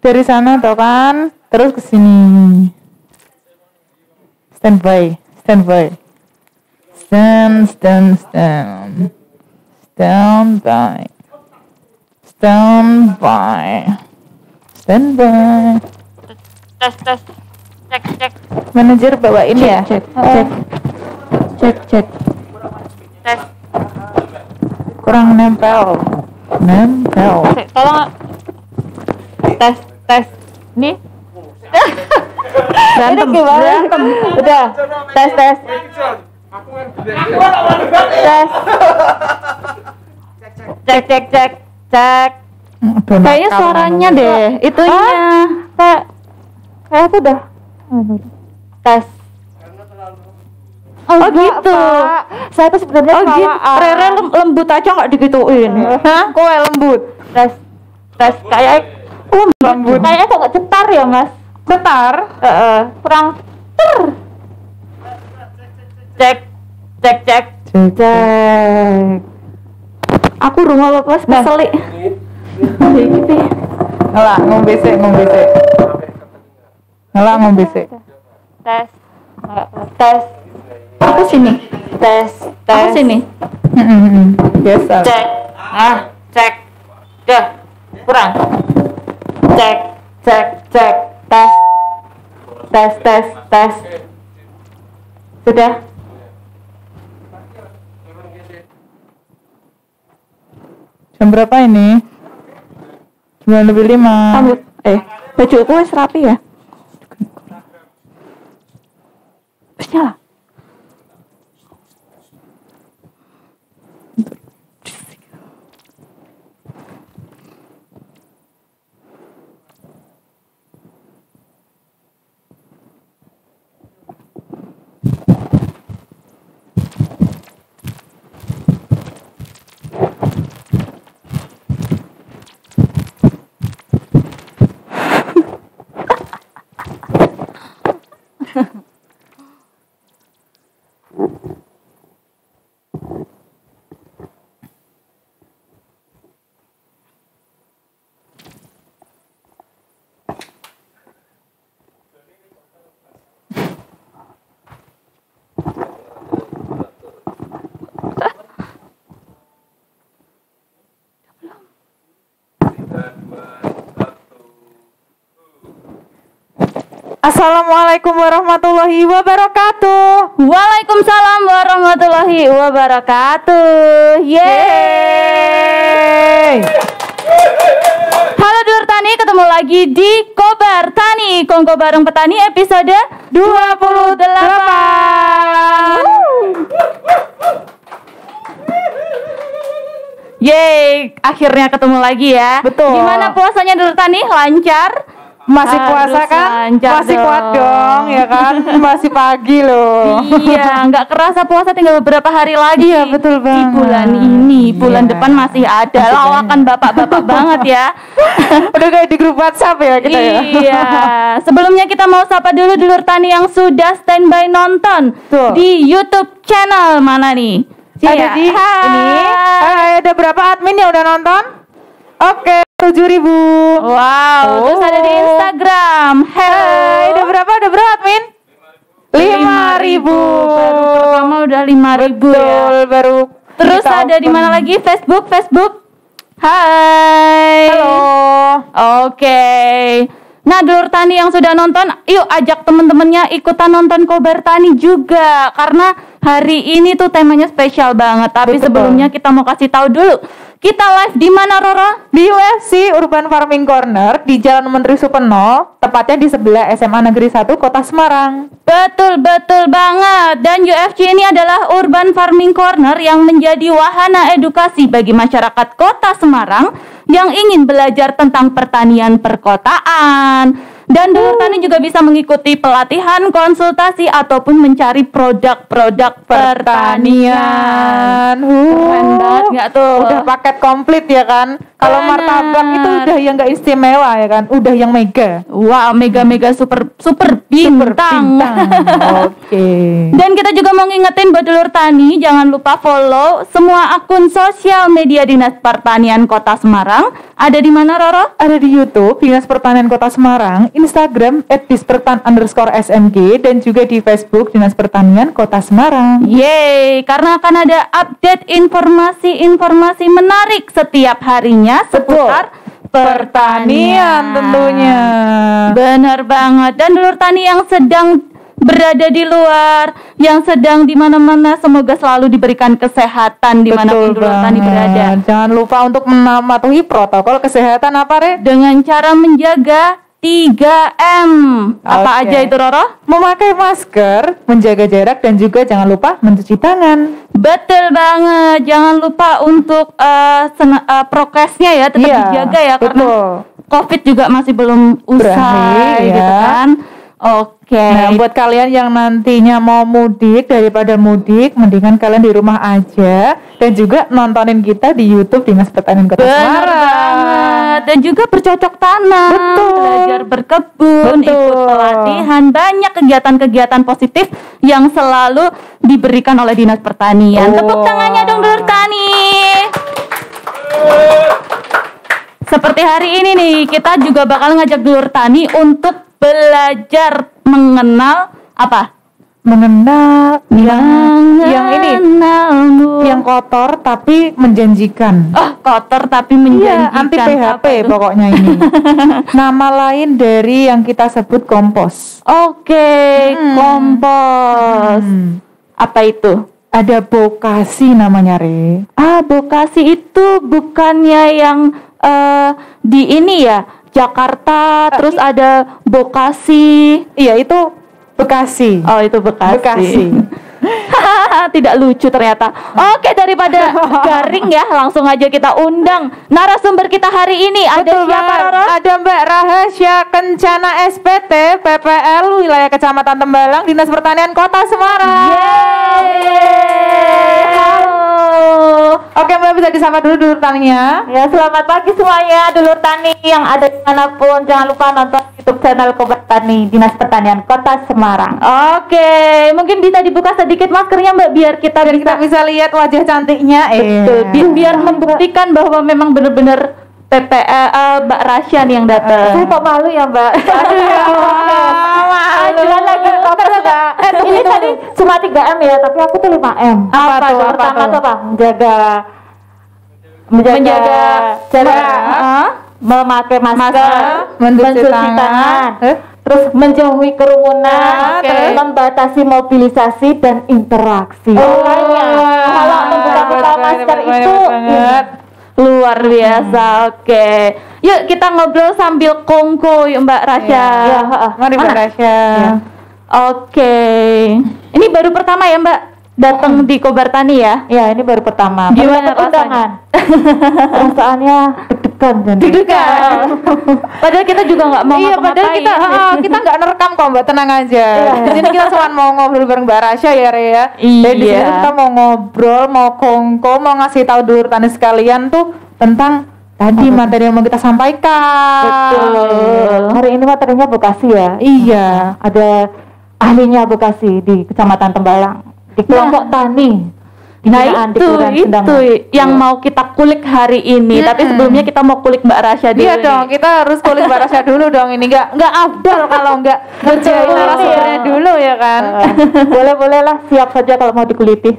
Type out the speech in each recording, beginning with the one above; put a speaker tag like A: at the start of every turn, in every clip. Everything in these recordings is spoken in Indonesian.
A: Dari sana toh kan, terus ke sini. Standby. Standby.
B: Tes. Cek.
A: Manajer bawain ya.
C: Cek.
B: Tes.
A: Kurang nempel.
B: Tolong. Tes. Nih.
A: Berantem.
B: Udah. Tes. Tes. Cek. Kayaknya suaranya deh, itunya. Kayak aku udah. Tes. Oh gitu.
C: Pak. Saya tuh sebenarnya
B: Oh gitu. Rere lembut aja nggak digituin.
A: Hah? Kok lembut?
B: Tes. Kayak
A: Lembut.
B: kayaknya kok nggak cetar ya mas.
A: Cetar.
B: Kurang ter. Cek. Aku rumah bapak keselik.
A: Ngelak ngombe sik.
B: Tes. Aku sini. Tes. Aku sini.
A: Biasa.
B: Cek. Cek. Dah. Kurang. Cek. Tes. Sudah.
A: Jam berapa ini? 9:05.
C: rambut bajuku wis rapi ya. Wis nyala.
A: Assalamualaikum warahmatullahi wabarakatuh.
B: Waalaikumsalam warahmatullahi wabarakatuh. Yeay. Halo Dulur Tani, ketemu lagi di Kobar Tani, Kongko Bareng Petani episode 28. Yeay, akhirnya ketemu lagi ya.
A: Betul.
B: Gimana puasanya Dulur Tani? Lancar?
A: Masih puasa
B: Harus
A: kan?
B: lancar
A: Masih kuat dong, ya kan? Masih pagi loh.
B: Iya, nggak kerasa puasa tinggal beberapa hari lagi.
A: Iya, betul
B: Di
A: banget.
B: bulan ini, bulan
A: Iya.
B: depan masih ada lawakan bapak-bapak banget ya.
A: Udah kayak di grup WhatsApp ya kita ya.
B: Iya. Sebelumnya kita mau sapa dulu Dulur Tani yang sudah standby nonton
A: Tuh.
B: di YouTube channel mana nih?
A: Ada di ini. Ada berapa admin yang udah nonton? Oke, 7.000.
B: Wow, terus ada di Instagram.
A: Hai, ada berapa admin? 5.000.
B: Baru pertama udah 5.000 ya.
A: Betul, baru.
B: Terus
A: kita
B: ada di
A: open.
B: mana lagi? Facebook. Hai.
A: Halo.
B: Oke. Nah, Dulur Tani yang sudah nonton, yuk ajak temen-temennya ikutan nonton Kobar Tani juga. Karena hari ini tuh temanya spesial banget. Tapi
A: Betul.
B: sebelumnya kita mau kasih tahu dulu. Kita live di mana, Roro?
A: Di UFC Urban Farming Corner di Jalan Menteri Supeno, tepatnya di sebelah SMA Negeri 1 Kota Semarang.
B: Betul banget. Dan UFC ini adalah Urban Farming Corner yang menjadi wahana edukasi bagi masyarakat Kota Semarang yang ingin belajar tentang pertanian perkotaan. Dan Dulur Tani juga bisa mengikuti pelatihan, konsultasi ataupun mencari produk-produk pertanian. Keren banget nggak tuh?
A: Udah paket komplit ya kan. Kalau
B: Bener.
A: martabak itu udah yang nggak istimewa ya kan, udah yang mega.
B: Wow, mega super bintang.
A: Oke.
B: Dan kita juga mau ngingetin buat Dulur Tani, jangan lupa follow semua akun sosial media Dinas Pertanian Kota Semarang. Ada di mana, Roro?
A: Ada di YouTube Dinas Pertanian Kota Semarang, Instagram @dispertan_smg, dan juga di Facebook Dinas Pertanian Kota Semarang.
B: Yeay, karena akan ada update informasi-informasi menarik setiap harinya seputar
A: Pertanian tentunya.
B: Benar banget. Dan Dulur Tani yang sedang berada di luar, yang sedang di mana-mana, semoga selalu diberikan kesehatan dimanapun Dulur Tani berada.
A: Jangan lupa untuk mematuhi protokol kesehatan apa, Re?
B: Dengan cara menjaga 3M. Apa
A: Oke.
B: aja itu, Roro?
A: Memakai masker, menjaga jarak, dan juga jangan lupa mencuci tangan.
B: Betul banget. Jangan lupa untuk prokesnya ya tetap
A: Iya,
B: dijaga ya, karena
A: betul.
B: COVID juga masih belum usai
A: Berakhir, ya.
B: gitu kan. Oke.
A: Nah, buat kalian yang nantinya mau mudik, daripada mudik, mendingan kalian di rumah aja dan juga nontonin kita di YouTube Dinas Pertanian Kota
B: Benar
A: Semarang.
B: banget. Dan juga bercocok tanam,
A: Betul.
B: belajar berkebun,
A: Betul.
B: ikut pelatihan, banyak kegiatan-kegiatan positif yang selalu diberikan oleh Dinas Pertanian. Tepuk tangannya dong Dulur Tani. Seperti hari ini nih, kita juga bakal ngajak Dulur Tani untuk belajar mengenal apa?
A: Mengenal yang ini,
B: Mengenalmu.
A: yang kotor tapi menjanjikan.
B: Oh, kotor tapi
A: Iya,
B: menjanjikan.
A: anti PHP
B: Apa itu?
A: pokoknya ini. Nama lain dari yang kita sebut kompos.
B: Oke, kompos. Apa itu?
A: Ada bokasi namanya, Re.
B: Bokasi itu bukannya yang di ini ya, Jakarta, terus ada Bokasi.
A: Iya, itu Bekasi.
B: Oh, itu Bekasi.
A: Bekasi.
B: Tidak lucu ternyata. Oke, daripada garing ya, langsung aja kita undang narasumber kita hari ini. Ada
A: Betul
B: siapa,
A: banget.
B: Roro?
A: Ada Mbak Rahasya Kencana SPT PPL wilayah Kecamatan Tembalang Dinas Pertanian Kota Semarang.
B: Yeay. Halo.
A: Oke, Mbak bisa disapa dulu taninya.
C: Ya, selamat pagi semuanya Dulur Tani yang ada dimanapun. Jangan lupa nonton YouTube channel Kobar Tani Dinas Pertanian Kota Semarang.
B: Oke, mungkin bisa dibuka sedikit maskernya Mbak biar kita
A: Biar
B: bisa
A: kita bisa lihat wajah cantiknya.
B: betul, biar membuktikan bahwa memang benar-benar Mbak Rasya nih yang datang.
C: Saya kok malu ya Mbak. Jualan lagi koper Mbak. Ini tadi cuma 3M ya, tapi aku tuh 5M.
A: Apa tuh, apa
C: Pertama
A: tuh?
C: tuh apa? Menjaga jarak, memakai masker, mencuci tangan, terus menjauhi kerumunan,
A: Oke.
C: membatasi mobilisasi dan interaksi. Makanya kalau membuka masker itu
B: Luar biasa. Oke. Yuk kita ngobrol sambil kongko yuk Mbak Rasya.
C: Ya,
A: Mari Mbak
B: Mana?
A: Rasya.
B: Oke. Ini baru pertama ya Mbak datang di Kobar Tani ya?
C: ya ini baru pertama.
B: Gimana
C: Baru dapet undangan. Perasaannya deg-degan dan
B: Deg-degan. Padahal kita juga nggak mau
A: Iya, padahal
B: ngapa-ngapain.
A: kita nggak nerekam kok Mbak, tenang aja. Di sini kita cuma mau ngobrol bareng Mbak Rasya ya, Re ya. Dan di sini
B: Iya.
A: kita mau ngobrol, mau kongko, mau ngasih tahu Dulur Tani sekalian tuh tentang tadi materi yang mau kita sampaikan.
C: betul. Hari ini materinya Bekasi ya.
A: Iya.
C: Ada ahlinya Bekasi di Kecamatan Tembalang di kelompok tani.
B: Nah itu yang mau kita kulik hari ini. Tapi sebelumnya kita mau kulik Mbak Rasya dulu.
A: Iya
B: nih.
A: dong, kita harus kulik Mbak Rasya dulu dong. Ini nggak afdal kalau nggak ngerjain
B: Betul.
A: narasumbernya dulu ya kan.
C: Boleh lah, siap saja kalau mau dikuliti.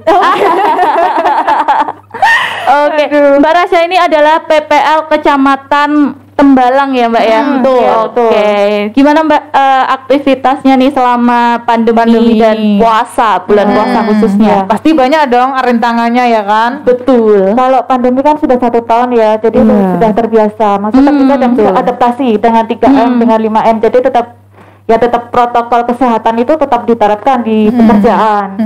B: Oke, Mbak Rasya ini adalah PPL Kecamatan Tembalang ya Mbak ya.
A: Betul,
B: Oke.
A: betul.
B: Gimana Mbak aktivitasnya nih selama pandemi dan puasa, bulan puasa khususnya?
A: Pasti banyak dong rintangannya ya kan.
B: Betul.
C: Kalau pandemi kan sudah 1 tahun ya, jadi sudah terbiasa. Maksudnya kita sudah bisa adaptasi dengan 3M dengan 5M, jadi tetap ya tetap protokol kesehatan itu tetap diterapkan di pekerjaan.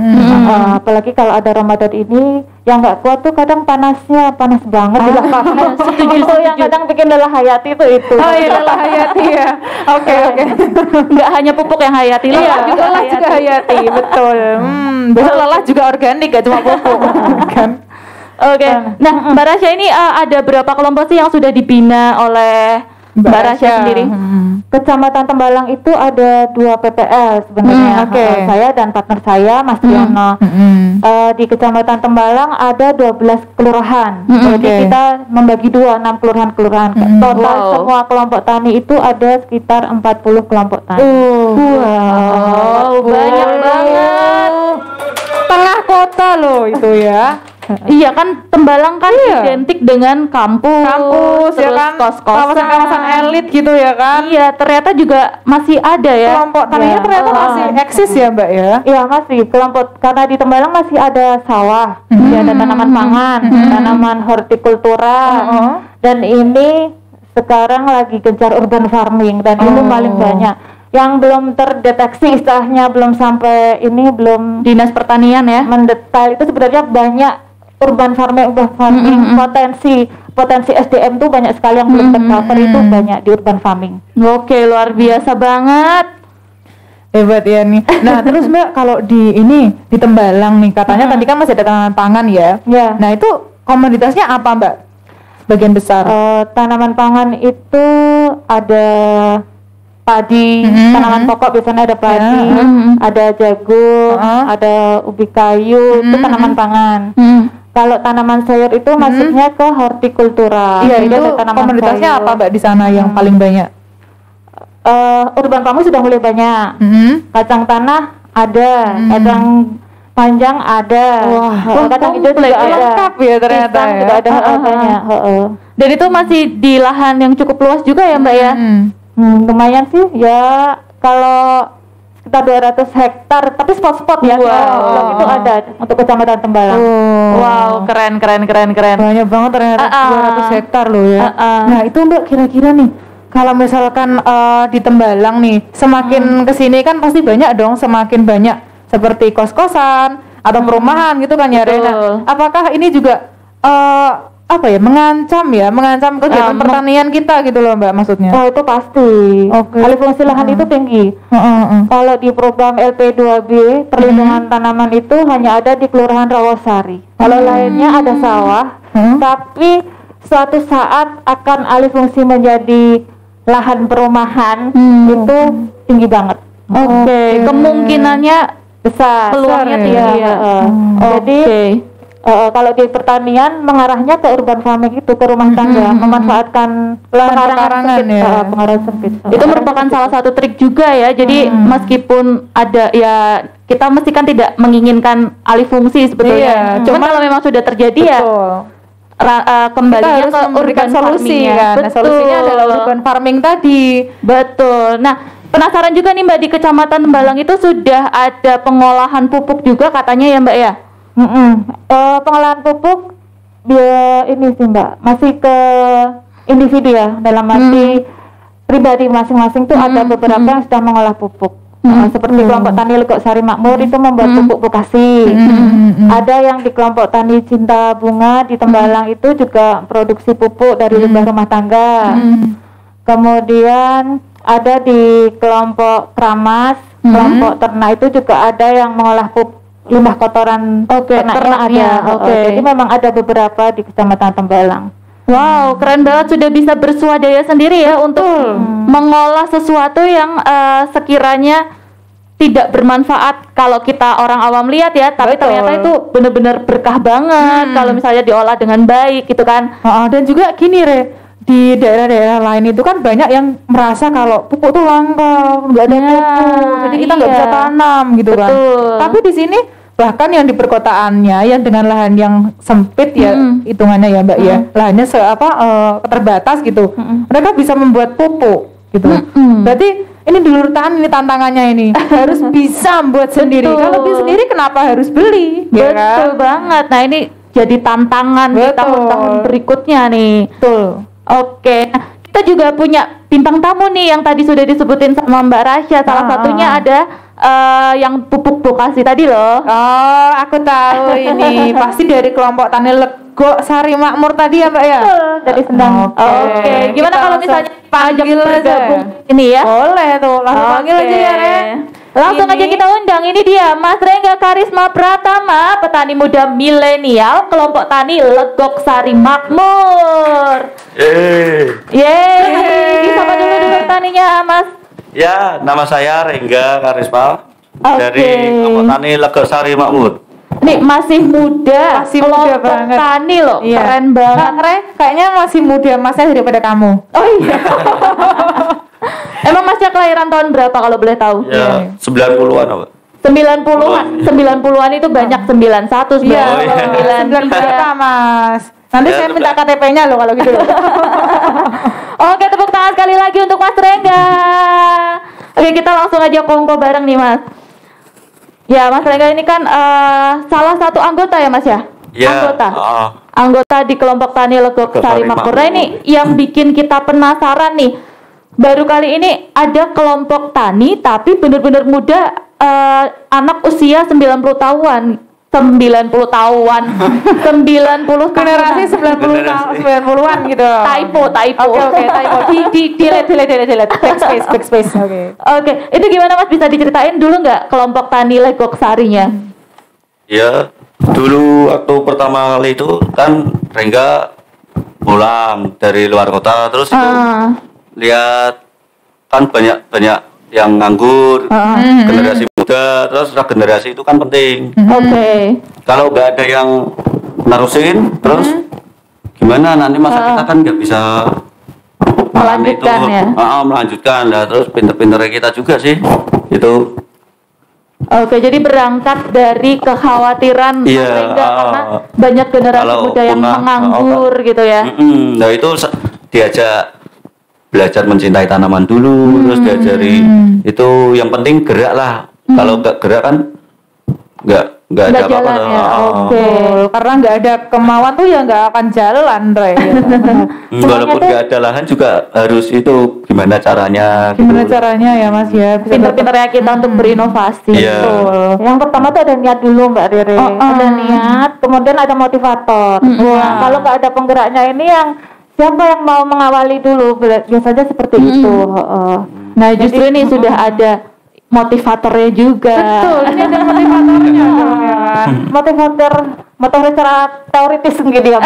C: Apalagi kalau ada Ramadan ini yang nggak kuat tuh kadang panasnya panas banget di lapangan. Itu yang kadang bikin lelah hayati itu.
A: Oh iya, lelah hayati ya. Oke.
B: Nggak hanya pupuk yang hayati, lelah juga
A: Lelah
B: hayati.
A: juga hayati, betul. Besok lelah juga organik, gak cuma pupuk. Kan?
B: Oke. Nah, Mbak Rasya ini ada berapa kelompok sih yang sudah dibina oleh Mbak Rasya sendiri?
C: Kecamatan Tembalang itu ada 2 PPL sebenarnya.
A: Oke.
C: Saya dan partner saya Mas Triyono. Di Kecamatan Tembalang ada 12 kelurahan. Jadi
A: Oke.
C: kita membagi 6 kelurahan. Total
B: Wow.
C: semua kelompok tani itu ada sekitar 40 kelompok tani.
B: Wow, banyak banget.
A: Tengah kota loh itu ya.
B: Iya kan, Tembalang kan
A: Iya.
B: identik dengan kampus
A: Ya
B: terus
A: kan,
B: kos-kosan,
A: kawasan-kawasan elit gitu ya kan.
B: Iya, ternyata juga masih ada ya.
A: Kelompok taninya
C: Ya.
A: ternyata masih eksis ya Mbak ya.
C: Iya masih kelompok, karena di Tembalang masih ada sawah, masih ada tanaman pangan, tanaman hortikultura, dan ini sekarang lagi gencar urban farming dan itu paling banyak. Yang belum terdeteksi istilahnya, belum sampai ini, belum
B: Dinas Pertanian ya.
C: mendetail itu sebenarnya banyak urban farming potensi SDM tuh banyak sekali yang belum tercover, itu banyak di urban farming.
B: Oke, luar biasa banget.
A: Hebat ya nih. Nah terus Mbak, kalau di Tembalang nih katanya tadi kan masih ada tanaman pangan ya.
C: Ya.
A: Nah itu komoditasnya apa Mbak? Sebagian besar.
C: Tanaman pangan itu ada padi, tanaman pokok biasanya ada padi, ada jagung, ada ubi kayu, itu tanaman pangan. Kalau tanaman sayur itu masuknya ke hortikultura.
A: Iya,
C: Jadi
A: itu
C: ada tanaman
A: komoditasnya
C: sayur.
A: apa Mbak di sana yang paling banyak?
C: Urban farming sudah mulai banyak. Kacang tanah ada, kacang panjang ada, kacang hijau juga ada.
A: Lengkap ya ternyata
C: Pisang
A: ya.
C: juga ada banyak.
B: Dan itu masih di lahan yang cukup luas juga ya Mbak ya.
C: Lumayan sih ya, kalau sekitar 200 hektar, tapi spot-spot ya. Kalau itu ada untuk Kecamatan Tembalang.
B: Wow, keren.
A: Banyak banget ternyata 200 hektar loh ya. Nah itu Mbak kira-kira nih, kalau misalkan di Tembalang nih, semakin kesini kan pasti banyak dong, semakin banyak seperti kos-kosan atau perumahan gitu kan ya
B: Betul.
A: Rena. Apakah ini juga mengancam kegiatan pertanian kita gitu loh Mbak maksudnya?
C: Oh itu pasti. Alih fungsi lahan itu tinggi. Kalau di program LP2B perlindungan tanaman itu hanya ada di Kelurahan Rawasari. Kalau lainnya ada sawah, tapi suatu saat akan alih fungsi menjadi lahan perumahan, itu tinggi banget.
B: Oke, kemungkinannya
C: Besar.
B: peluangnya
A: Besar
B: tinggi
A: ya.
B: ya.
C: Jadi kalau di pertanian mengarahnya ke urban farming itu, ke rumah tangga, memanfaatkan
A: pekarangan
C: sempit,
A: ya.
C: pekarangan sempit.
B: Itu merupakan salah satu trik juga ya. Jadi meskipun ada ya, kita mesti kan tidak menginginkan alih fungsi sebetulnya.
A: Iya,
B: Cuman kalau memang sudah terjadi ya kembalinya
A: kita harus
B: ke
A: memberikan
B: urban
A: solusi
B: farming-nya.
A: kan. Nah,
B: Betul.
A: solusinya adalah urban farming tadi.
B: Betul. Nah, penasaran juga nih Mbak, di Kecamatan Tembalang itu sudah ada pengolahan pupuk juga katanya ya Mbak ya?
C: Pengolahan pupuk ini sih Mbak, masih ke individu ya, dalam arti pribadi masing-masing tuh ada beberapa yang sudah mengolah pupuk. Seperti kelompok tani Legok Sari Makmur itu membuat pupuk Bekasi. Ada yang di kelompok tani Cinta Bunga di Tembalang itu juga produksi pupuk dari limbah rumah tangga. Kemudian ada di kelompok Kramas, kelompok ternak itu juga ada yang mengolah limbah kotoran ternaknya ada. Jadi memang ada beberapa di Kecamatan Tembalang.
B: Wow, keren banget, sudah bisa bersuadaya sendiri ya untuk mengolah sesuatu yang sekiranya tidak bermanfaat kalau kita orang awam lihat ya, tapi ternyata itu benar-benar berkah banget kalau misalnya diolah dengan baik gitu kan.
A: Dan juga gini di daerah-daerah lain itu kan banyak yang merasa kalau pupuk tuh langka, nggak ada pupuk, jadi kita nggak bisa tanam gitu kan. Tapi di sini bahkan yang di perkotaannya yang dengan lahan yang sempit ya hitungannya ya Mbak ya, lahannya terbatas gitu, mereka bisa membuat pupuk gitu. Berarti ini dulur tani, ini tantangannya ini harus bisa buat sendiri. Kalau beli sendiri kenapa harus beli?
B: Betul banget. Nah ini jadi tantangan di tahun-tahun berikutnya nih.
A: Betul.
B: Oke, nah, kita kita juga punya bintang tamu nih yang tadi sudah disebutin sama Mbak Rasya. Salah satunya ada yang pupuk vokasi tadi loh.
A: Oh, aku tahu ini pasti dari kelompok Tani Legok Sari Makmur tadi ya Mbak ya?
C: Dari Sendang.
B: Oke. Gimana
A: Kita
B: kalau
A: langsung
B: misalnya
A: panggil
B: bergabung
A: aja.
B: ini ya?
A: Boleh tuh, langsung panggil aja ya Ren.
B: Langsung
A: Ini.
B: aja kita undang. Ini dia Mas Rengga Karisma Pratama, petani muda milenial kelompok tani Legok Sari Makmur. Yeay. Disapa dulu taninya Mas.
D: Ya, nama saya Rengga Karisma dari kelompok tani Legok Sari Makmur.
B: Nih masih muda,
A: Masih muda
B: kelompok
A: banget.
B: tani loh,
A: Iya.
B: keren banget.
A: Kak Re, kayaknya masih muda masnya daripada kamu.
B: Oh iya. Emang masnya kelahiran tahun berapa kalau boleh tahu?
D: Ya, 90-an apa?
B: 90-an. 90-an itu banyak 91, 92,
A: Iya,
D: Oh, iya.
A: 9 berapa Mas? Nanti
D: Ya,
A: saya minta
D: 11.
A: KTP-nya loh kalau gitu loh.
B: Oke, tepuk tangan sekali lagi untuk Mas Rengga. Oke, kita langsung aja kongko bareng nih Mas. Ya, Mas Rengga ini kan salah satu anggota ya Mas ya?
D: Ya,
B: Anggota. Anggota di kelompok tani Legok
D: Legok
B: Sari
D: Sari
B: Makmur.
D: Makmur.
B: Nah, ini yang bikin kita penasaran nih. Baru kali ini ada kelompok tani tapi bener-bener muda, anak usia 90 tahunan. 90 tahunan. 90
A: Generasi
B: tahunan.
A: 90-an gitu.
B: Typo.
A: Oke, typo. Delete. Backspace. Oke.
B: Oke, itu gimana Mas, bisa diceritain dulu nggak kelompok tani Legok Sarinya?
D: Ya, dulu waktu pertama kali itu kan Rengga pulang dari luar kota, terus itu lihat kan banyak yang nganggur, generasi muda, terus regenerasi itu kan penting.
B: Oke.
D: Kalau nggak ada yang nerusin, terus gimana nanti masa kita kan nggak bisa
B: Melanjutkan ya?
D: Melanjutkan lah, terus pinter-pinternya kita juga sih itu.
B: Oke, jadi berangkat dari kekhawatiran Mas
D: Iya,
B: Rengga karena banyak generasi
D: kalau
B: muda yang
D: punah,
B: menganggur gitu ya.
D: Nah itu diajak belajar mencintai tanaman dulu, terus diajari itu yang penting gerak lah. Kalau nggak gerak kan nggak ada
B: Nggak
D: apa-apa.
B: jalan ya, oke.
A: Betul, karena nggak ada kemauan tuh ya nggak akan jalan, Re.
D: Walaupun nggak ada lahan juga harus itu gimana caranya.
A: Gimana
D: gitu.
A: caranya ya Mas ya? Bisa
B: Pinter-pinternya kita untuk berinovasi.
D: Iya.
A: Betul.
C: Yang pertama tuh ada niat dulu Mbak Rere. Ada niat, kemudian ada motivator. Nah, kalau nggak ada penggeraknya ini yang siapa yang mau mengawali dulu? Biasanya seperti itu.
B: Nah, justru ini sudah ada motivatornya juga.
A: Betul, ini ada motivatornya dong ya kan.
C: Motor secara teoritis gitu ya.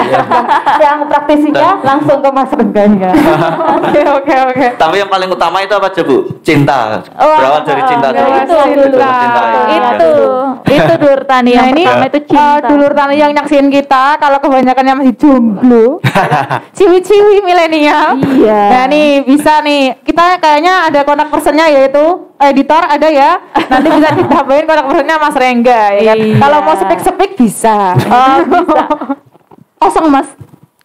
C: Yang praktisinya langsung ke Mas Rengganya.
A: Oke.
D: Tapi yang paling utama itu apa aja Bu? Cinta. Berawal dari cinta.
A: berawal
D: dulu.
A: dari
D: Itu
A: cinta.
D: mencintai.
B: Itu dulur tani yang
A: Nah ini
B: pertama itu cinta.
A: dulur tani yang nyaksiin kita kalau kebanyakannya masih jomblo, ciwi-ciwi milenial.
B: Iya.
A: Nah nih bisa nih, kita kayaknya ada kontak personnya yaitu editor ada ya. Nanti bisa ditambahin kontak personnya Mas Rengga ya kan.
B: Iya.
A: Kalau mau speak bisa.
B: Oh, bisa. Kosong Mas.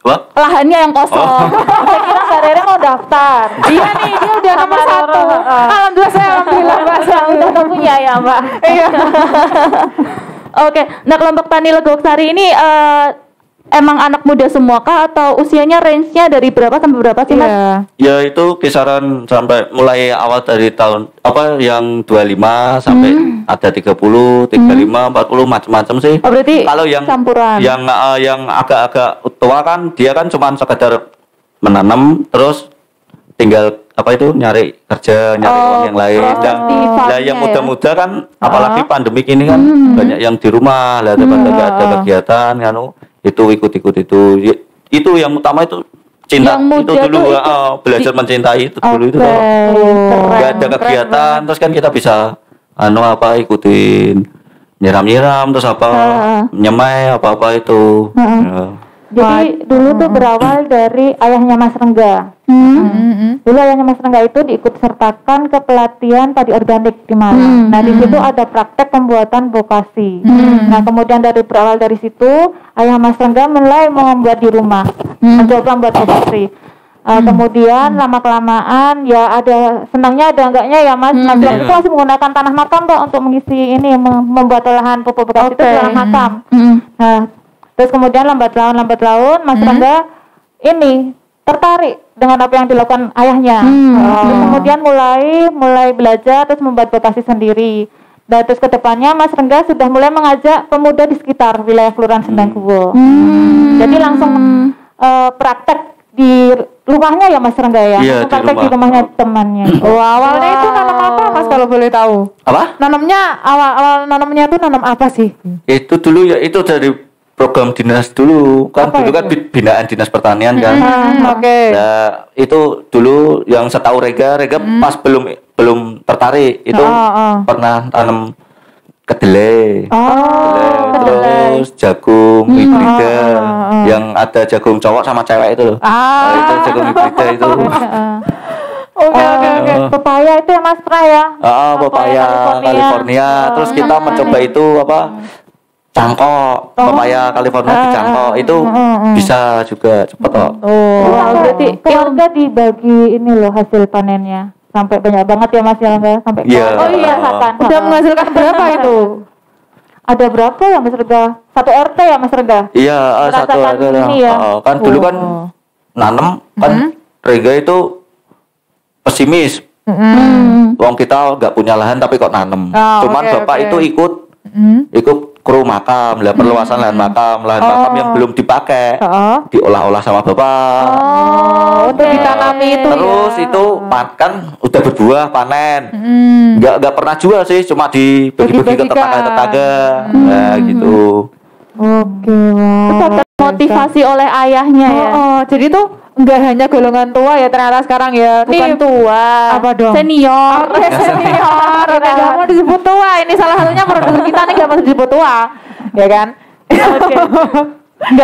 D: What?
B: Lahannya yang kosong.
C: Saya kira Mbak Rere mau daftar.
A: Iya nih, dia udah nomor 1. Alhamdulillah Mbak.
C: Udah punya ya Mbak.
A: Iya.
B: Oke, nah kelompok tani Legok Sari ini emang anak muda semua kah atau usianya range-nya dari berapa sampai berapa sih Mas?
A: Iya.
D: Ya itu kisaran sampai mulai awal dari tahun apa yang 25 sampai ada 30, 35, 40 macam-macam sih.
B: Oh berarti
D: Kalau yang
B: campuran.
D: yang agak-agak tua kan dia kan cuma sekedar menanam terus tinggal apa itu nyari kerja, nyari uang yang lain.
B: di farmnya
D: Nah, yang
B: ya?
D: muda-muda kan apalagi pandemik ini kan banyak yang di rumah, lah daripada nggak ada kegiatan kan itu ikut-ikut itu. Itu yang utama itu cinta
B: Yang muda
D: itu dulu
B: tuh ikut
D: belajar mencintai itu dulu itu. Nggak ada kegiatan terus kan kita bisa ikutin nyiram-nyiram terus nyemai apa-apa itu. Ya.
C: Jadi dulu tuh berawal dari ayahnya Mas Rengga. Dulu ayahnya Mas Rengga itu diikut sertakan ke pelatihan padi organik di Malang. Nah di situ ada praktek pembuatan bokasi. Nah kemudian berawal dari situ ayah Mas Rengga mulai membuat di rumah, mencoba membuat bokasi. Kemudian lama kelamaan ya ada senangnya ada enggaknya ya Mas. Nah waktu itu masih menggunakan tanah makam Pak untuk mengisi ini membuat olahan pupuk bekas itu di tanah makam. Nah terus kemudian lambat laun Mas Rengga ini tertarik dengan apa yang dilakukan ayahnya. Terus kemudian mulai belajar terus membuat vokasi sendiri. Dan terus kedepannya Mas Rengga sudah mulai mengajak pemuda di sekitar wilayah Kelurahan Sendangkuwo. Jadi langsung praktek di rumahnya ya Mas Rengga ya?
D: Iya,
C: praktek di rumahnya temannya.
A: Awalnya itu nanam apa Mas kalau boleh tahu?
D: Apa?
A: Nanamnya awal nanamnya itu nanam apa sih?
D: Itu dulu ya, itu dari program dinas dulu kan.
A: Apa
D: dulu
A: itu?
D: kan binaan dinas pertanian kan.
A: Oke.
D: Nah itu dulu yang setahu Rega pas belum tertarik itu pernah tanam kedelai, terus jagung hibrida yang ada jagung cowok sama cewek itu loh. Itu jagung hibrida itu.
A: Oke.
C: Pepaya itu ya Mas Pra ya?
D: Pepaya California. Terus kita mencoba itu apa? Cangkok, pepaya California di cangkok itu bisa juga cepet kok.
C: Berarti keluarga dibagi ini loh hasil panennya sampai banyak banget ya Mas Rengga sampai
A: udah menghasilkan berapa itu?
C: Ada berapa ya Mas Rengga? 1 RT ya Mas Rengga?
D: Iya, satu
C: ini ya.
D: kan dulu kan nanem kan Rega itu pesimis. Wong kita nggak punya lahan tapi kok nanem. Cuman bapak itu ikut kru makam, perluasan lahan makam yang belum dipakai diolah-olah sama bapak.
A: Untuk ditanami itu.
D: Terus itu kan udah berbuah panen. Nggak pernah jual sih, cuma dibagi-bagi ke tetangga-tetangga. Nah gitu.
C: Oke,
B: Motivasi oleh ayahnya ya.
A: Jadi tuh nggak hanya golongan tua ya ternyata sekarang ya.
B: Bukan tua.
A: Apa dong?
B: Senior.
A: Senior. Nggak mau disebut tua. Ini salah satunya produser kita nih nggak mau disebut tua, ya kan?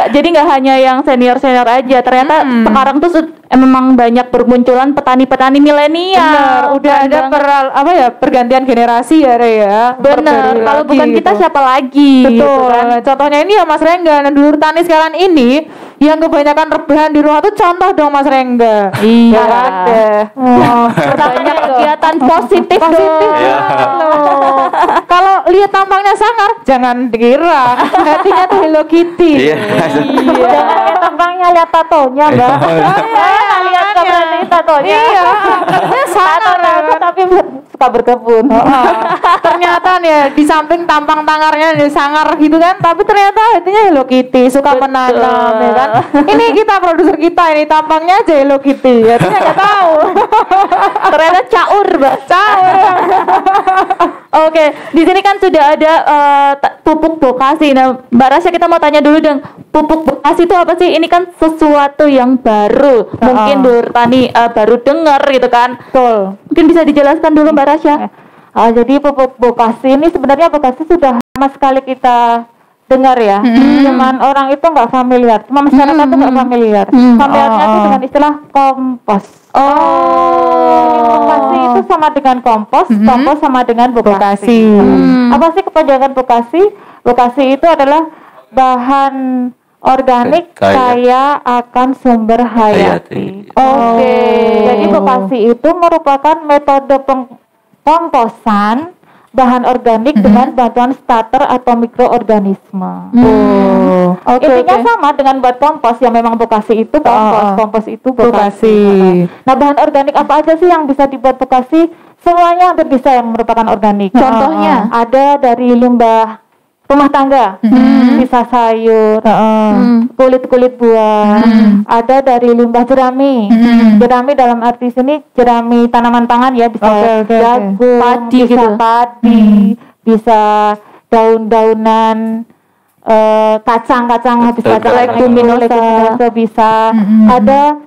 B: Jadi nggak hanya yang senior aja. Ternyata sekarang tuh memang banyak bermunculan petani-petani milenial.
A: Udah ada pergantian generasi ya, Re ya.
B: Bener. Kalau bukan kita siapa lagi?
A: Betul.
B: Gitu kan?
A: Contohnya ini ya Mas Rengga. Nah, dulur tani sekalian ini yang kebanyakan rebahan di rumah tuh contoh dong Mas Rengga.
B: Iya.
A: Banyak
B: kegiatan positif dong.
A: Kalau lihat tampangnya sangar, jangan dikira hatinya tuh Hello Kitty.
D: Iya.
C: Jangan lihat tampangnya, lihat tatonya Mbak. Lihat berarti tatonya.
A: Iya. Sangar
C: tapi suka berkebun.
A: Ternyata nih di samping tampang tangarnya nih sangar gitu kan, tapi ternyata hatinya Hello Kitty, suka menanam ya kan. Ini kita produser kita ini tampangnya aja Hello Kitty, ya ternyata nggak tahu.
B: Ternyata caur, Mbak. Oke, di sini kan sudah ada pupuk vokasi. Nah, Mbak Rasya kita mau tanya dulu dong, pupuk vokasi itu apa sih? Ini kan sesuatu yang baru. Mungkin dulur tani baru dengar gitu kan.
A: Betul.
B: Mungkin bisa dijelaskan dulu Mbak Rasya.
C: Jadi pupuk vokasi ini sebenarnya vokasi sudah lama sekali kita dengar ya. Cuman orang itu nggak familiar. Cuma masyarakat itu nggak familiar. Familiarnya itu dengan istilah kompos. Vokasi itu sama dengan kompos, kompos sama dengan vokasi. Apa sih kepanjangan vokasi? Vokasi itu adalah bahan organik kaya akan sumber hayati. Jadi vokasi itu merupakan metode pengkomposan bahan organik dengan bantuan starter atau mikroorganisme. Intinya sama dengan buat kompos yang memang vokasi itu kompos itu vokasi. Nah, bahan organik apa aja sih yang bisa dibuat vokasi? Semuanya hampir bisa yang merupakan organik. Contohnya ada dari limbah rumah tangga, sisa sayur, kulit-kulit buah, ada dari limbah jerami. Jerami dalam arti sini jerami tanaman pangan ya, bisa jagung, padi, bisa padi, bisa daun-daunan, kacang-kacang habis kacang leguminosa bisa. Ada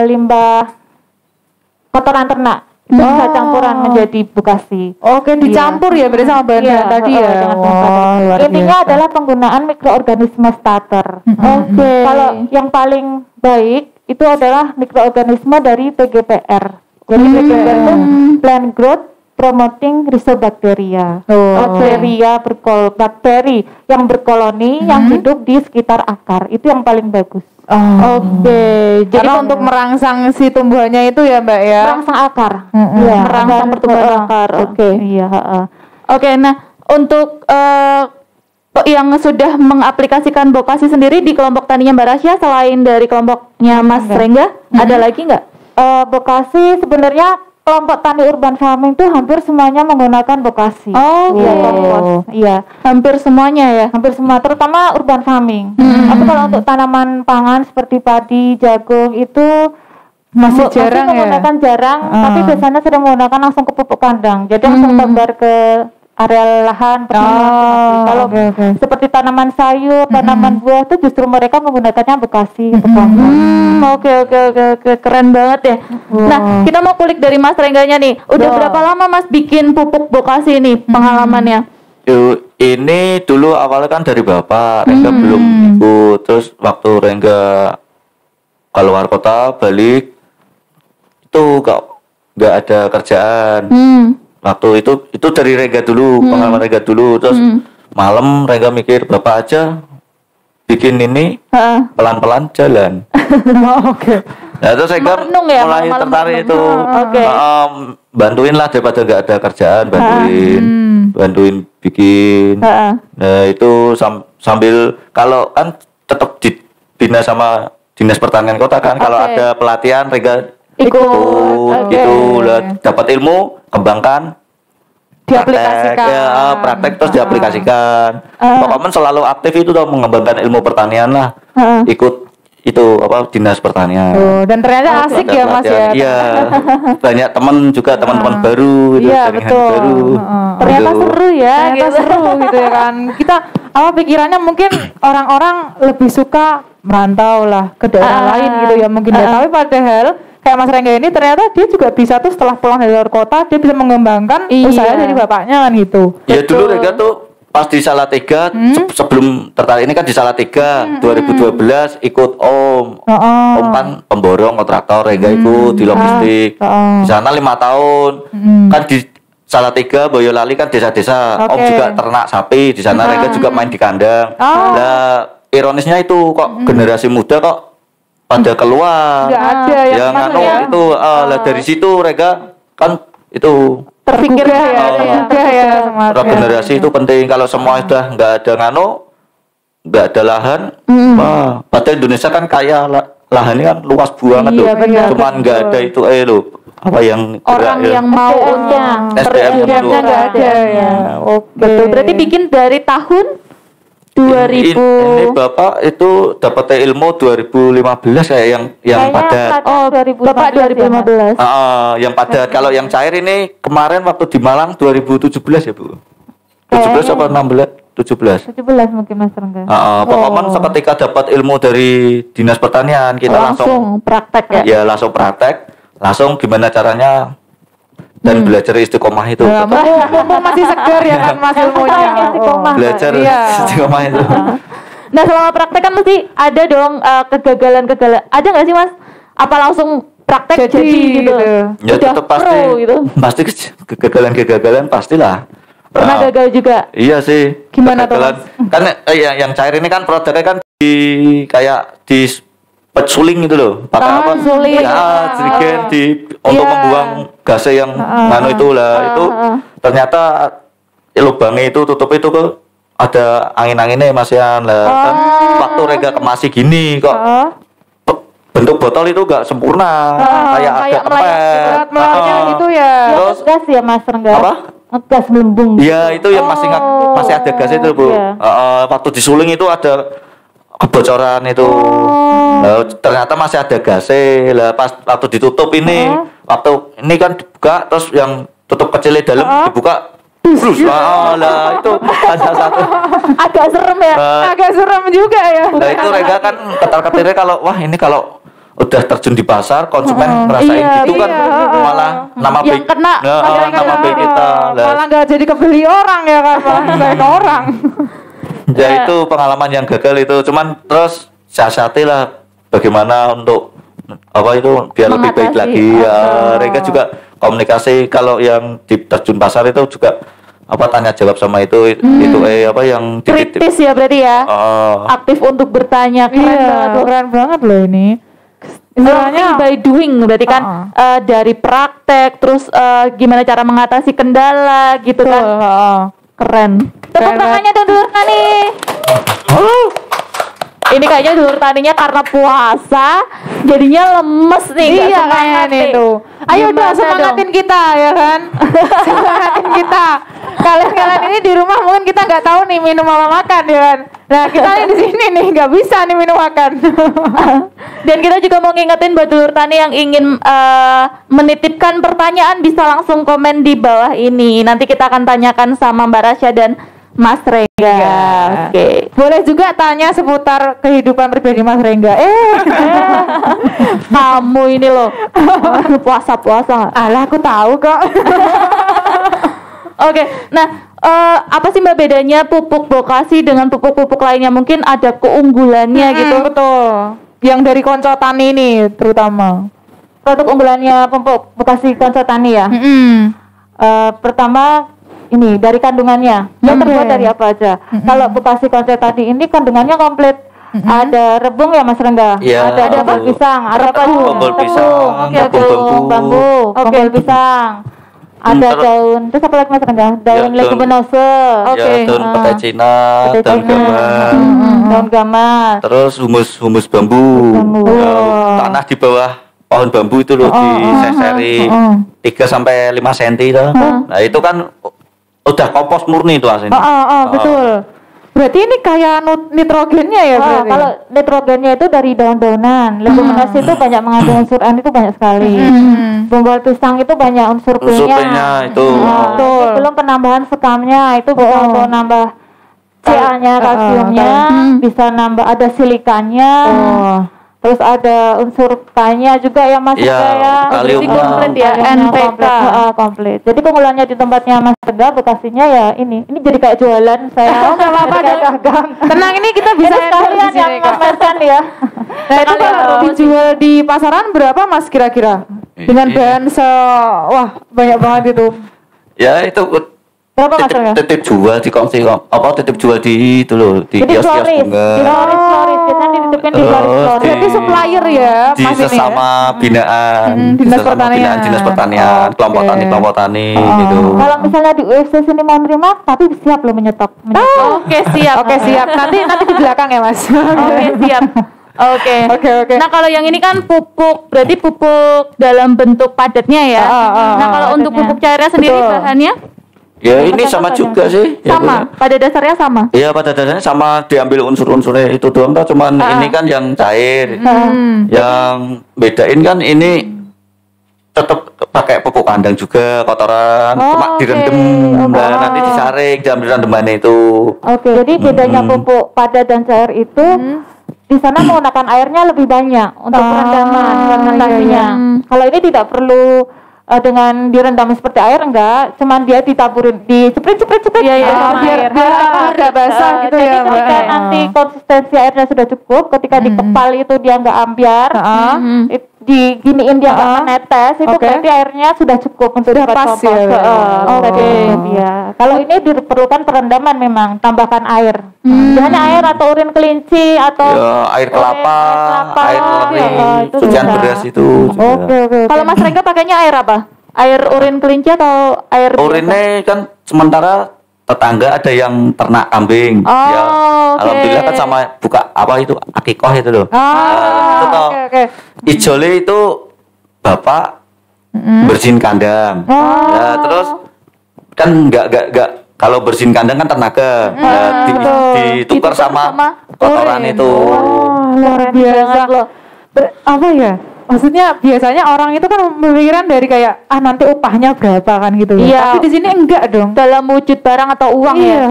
C: limbah kotoran ternak. Itu bisa campuran menjadi vokasi.
A: Dicampur ya berarti sama bahan tadi ya.
C: Intinya adalah penggunaan mikroorganisme starter. Kalau yang paling baik itu adalah mikroorganisme dari PGPR. Jadi PGPR itu Plant Growth Promoting Rhizobacteria. Bakteri yang berkoloni yang hidup di sekitar akar. Itu yang paling bagus.
A: Jadi untuk merangsang si tumbuhannya itu ya Mbak ya.
C: Merangsang akar.
B: Merangsang pertumbuhan akar. Nah untuk yang sudah mengaplikasikan vokasi sendiri di kelompok taninya Mbak Rasya selain dari kelompoknya Mas Rengga, Ada lagi nggak?
C: Bekasi sebenarnya kelompok tani urban farming itu hampir semuanya menggunakan Bekasi.
B: Oh,
C: iya.
B: Hampir semuanya ya.
C: Hampir semua, terutama urban farming. Tapi kalau untuk tanaman pangan seperti padi, jagung itu
A: Masih jarang
C: menggunakan jarang, tapi biasanya sering menggunakan langsung ke pupuk kandang. Jadi langsung tebar ke area lahan. Kalau seperti tanaman sayur, tanaman buah itu justru mereka menggunakannya Bekasi.
B: Oke, keren banget ya. Nah, kita mau kulik dari Mas Rengganya nih. Udah berapa lama Mas bikin pupuk Bekasi ini pengalamannya?
D: Ini dulu awalnya kan dari Bapak, Rengga belum ikut. Terus waktu Rengga keluar kota balik itu nggak ada kerjaan. Waktu itu dari Rengga dulu, pengalaman Rengga dulu. Terus malam Rengga mikir Bapak aja bikin ini pelan-pelan jalan.
A: Oke.
D: Nah terus Rengga mulai tertarik itu. Bantuin lah daripada nggak ada kerjaan, bantuin bikin. Nah itu sambil kalau kan tetap dibina sama Dinas Pertanian Kota kan. Kalau ada pelatihan Rengga ikut gitu lah, dapat ilmu, kembangkan,
A: diaplikasikan,
D: praktek terus diaplikasikan. Pokoknya selalu aktif itu tuh mengembangkan ilmu pertanian lah. Ikut itu Dinas Pertanian.
A: Dan ternyata asik ya Mas ya.
D: Iya. Banyak teman-teman baru itu, jaringan baru.
B: Ternyata
D: gitu.
B: seru ya.
A: Ternyata seru gitu ya kan. Kita pikirannya mungkin orang-orang lebih suka merantau lah ke daerah lain gitu ya mungkin ya. Tapi padahal kayak Mas Rengga ini ternyata dia juga bisa tuh setelah pulang dari luar kota dia bisa mengembangkan usaha dari bapaknya kan gitu.
D: Iya dulu Rengga tuh pas di Salatiga sebelum tertarik ini kan di Salatiga 2012 ikut Om kan pemborong kontraktor Rengga ikut di logistik di sana 5 tahun kan di Salatiga Boyolali kan desa-desa Om juga ternak sapi di sana Rengga juga main di kandang. Nah ironisnya itu kok generasi muda kok pada keluar
A: nggak ada yang
D: itu dari situ Rengga kan itu
A: terpikir ya
D: generasi itu penting. Kalau semua sudah nggak ada nggak ada lahan, padahal Indonesia kan kaya lahannya kan luas banget tuh. Cuman nggak ada itu
B: orang yang mau
D: SDM-nya
B: nggak ada ya. Betul. Berarti bikin dari tahun 2000
D: ini Bapak itu dapat ilmu 2015 kayak yang padat.
B: Bapak 2015.
D: Yang padat. Kalau yang cair ini kemarin waktu di Malang 2017 ya Bu. 17 apa 16? 17
C: mungkin Mas Rengga.
D: Pokoknya seketika dapat ilmu dari Dinas Pertanian kita langsung
B: praktek
D: ya. Langsung praktek. Langsung gimana caranya dan belajar istiqomah itu.
A: Mumpung masih segar ya kan Mas ilmunya.
D: Belajar istiqomah itu.
B: Nah selama praktek kan mesti ada dong kegagalan. Ada nggak sih Mas? Apa langsung praktek jadi gitu?
D: Ya tetap pasti.
B: Gitu.
D: Pasti kegagalan pastilah.
B: Pernah gagal juga?
D: Iya sih.
A: Gimana tuh?
D: Kan yang cair ini kan produknya kan kayak di suling gitu loh, pakai
B: suling.
D: Ya, sedikit untuk membuang gasnya yang itu lah. Itu ternyata lubangnya itu tutup itu kok ada angin-anginnya Masian lah. Kan waktu Rengga kemasi gini kok bentuk botol itu enggak sempurna, kayak agak kempet.
A: Itu ya.
C: Terus gas ya Mas Rengga.
D: Apa?
C: Gas melembung.
D: Iya, itu yang masih ada gas itu, Bu. Waktu disuling itu ada kebocoran itu. Ternyata masih ada gasnya lah. Pas waktu ditutup ini waktu ini kan dibuka terus yang tutup kecilnya dalam dibuka lah itu ada satu
B: agak serem ya.
A: Agak serem juga ya.
D: Nah itu Rengga kan ketar-ketirnya kalau ini udah terjun di pasar konsumen ngerasain gitu kan malah nama baik nama baik kita
A: malah nggak jadi kebeli orang ya kan malah ke orang.
D: Ya itu pengalaman yang gagal itu cuman terus siasati lah bagaimana untuk biar lebih baik lagi Rengga juga komunikasi kalau yang di terjun pasar itu juga tanya jawab sama itu yang
B: kritis ya berarti ya aktif untuk bertanya.
A: Keren banget loh ini.
B: Learning by doing berarti kan dari praktek terus gimana cara mengatasi kendala gitu kan. Keren. Tepuk tangannya dulu nih. Ini kayaknya dulur taninya karena puasa jadinya lemes nih.
A: Iya kayaknya itu. Ayo dong semangatin kita ya kan. Semangatin kita. Kalian ini di rumah mungkin kita nggak tahu nih minum apa makan ya kan. Nah kita di sini nih nggak bisa nih minum makan.
B: Dan kita juga mau ngingetin buat dulur tani yang ingin menitipkan pertanyaan bisa langsung komen di bawah ini. Nanti kita akan tanyakan sama Mbak Rasya dan Mas Rengga. Oke.
A: Boleh juga tanya seputar kehidupan pribadi Mas Rengga.
B: Kamu ini loh puasa-puasa.
A: Alah aku tahu kok.
B: Oke. Nah, apa sih Mbak bedanya pupuk Bokasi dengan pupuk-pupuk lainnya? Mungkin ada keunggulannya gitu.
A: Betul. Yang dari Konco Tani ini terutama.
C: Produk unggulannya pupuk Bokasi Konco Tani ya. Pertama ini dari kandungannya. Dia terbuat dari apa aja? Kalau Bokasi Konco Tani ini kandungannya komplit. Ada rebung ya Mas Rengga?
D: Iya,
C: Ada bombol pisang, ada
D: bombol pisang,
C: bambu, bombol pisang. Ada daun, terus apa lagi Mas Rengga? Daun leguminosa.
D: Daun petai Cina, daun gamas.
C: Daun gamas.
D: Terus humus bambu. Tanah di bawah pohon bambu itu loh diseseri 3-5 cm itu. Nah, itu kan udah kompos murni itu aslinya.
A: Betul. Berarti ini kayak nitrogennya ya berarti?
C: Kalau nitrogennya itu dari daun-daunan. Leguminosa itu banyak mengandung unsur N itu banyak sekali. Bombol pisang itu banyak unsur
D: P-nya itu.
C: Betul. Belum penambahan sekamnya itu bisa untuk nambah Ca-nya, kalsiumnya, bisa nambah ada silikanya. Terus ada unsur K-nya juga ya Mas Rengga ya.
B: Jadi komplit ya, NPK.
C: Komplit. Jadi keunggulannya di tempatnya Mas Rengga Bekasinya ya ini jadi kayak jualan saya.
A: Nggak apa-apa dagang. Tenang ini kita bisa
C: sekalian yang memesan ya.
A: Nah itu kalau dijual di pasaran berapa Mas kira-kira? Dengan bahan wah banyak banget itu.
D: Ya itu
C: berapa Mas Rengga?
D: titip jual di kongsi titip jual di itu loh di kios-kios bunga.
C: Di floris biasanya dititipin di floris.
A: Berarti supplier ya
D: di
A: Mas ini
D: sesama binaan dinas pertanian kelompok tani gitu.
C: Kalau misalnya di UFC sini mau nerima tapi siap loh menyetok.
B: Oke siap.
A: Nanti di belakang ya Mas.
B: Oke siap. Oke. Nah kalau yang ini kan pupuk, berarti pupuk dalam bentuk padatnya ya. Nah kalau untuk pupuk cairnya sendiri bahannya?
D: Ya ini sama juga sih.
B: Sama, pada dasarnya sama.
D: Iya pada dasarnya sama, diambil unsur-unsurnya itu doang toh, cuman ini kan yang cair. Yang bedain kan ini tetap pakai pupuk kandang juga, kotoran cuma direndam nanti disaring diambil rendemannya itu.
C: Jadi bedanya pupuk padat dan cair itu di sana menggunakan airnya lebih banyak untuk perendaman fermentasinya. Kalau ini tidak perlu dengan direndam seperti air enggak, cuman dia ditaburin diceprit
A: biar agak basah gitu
C: jadi
A: ya Mbak.
C: ketika nanti konsistensi airnya sudah cukup, ketika dikepal itu dia enggak ambiar, diginiin dia enggak menetes, itu berarti airnya sudah cukup untuk
A: pas ya.
C: Kalau ini diperlukan perendaman memang, tambahkan air. Hanya air atau urin kelinci atau
D: air kelapa, air leri, cucian beras itu.
B: Kalau Mas Rengga pakainya air apa? Air urin kelinci atau air
D: urinnya kan sementara tetangga ada yang ternak kambing. Alhamdulillah kan sama buka apa itu akikoh itu loh. Ijole itu bapak bersihin kandang. Ya terus kan enggak kalau bersihin kandang kan tenaga. Ditukar sama kotoran itu.
A: Luar biasa loh. Apa ya? Maksudnya biasanya orang itu kan pemikiran dari kayak nanti upahnya berapa kan gitu.
B: Iya.
A: Tapi di sini enggak dong.
B: Dalam wujud barang atau uang ya.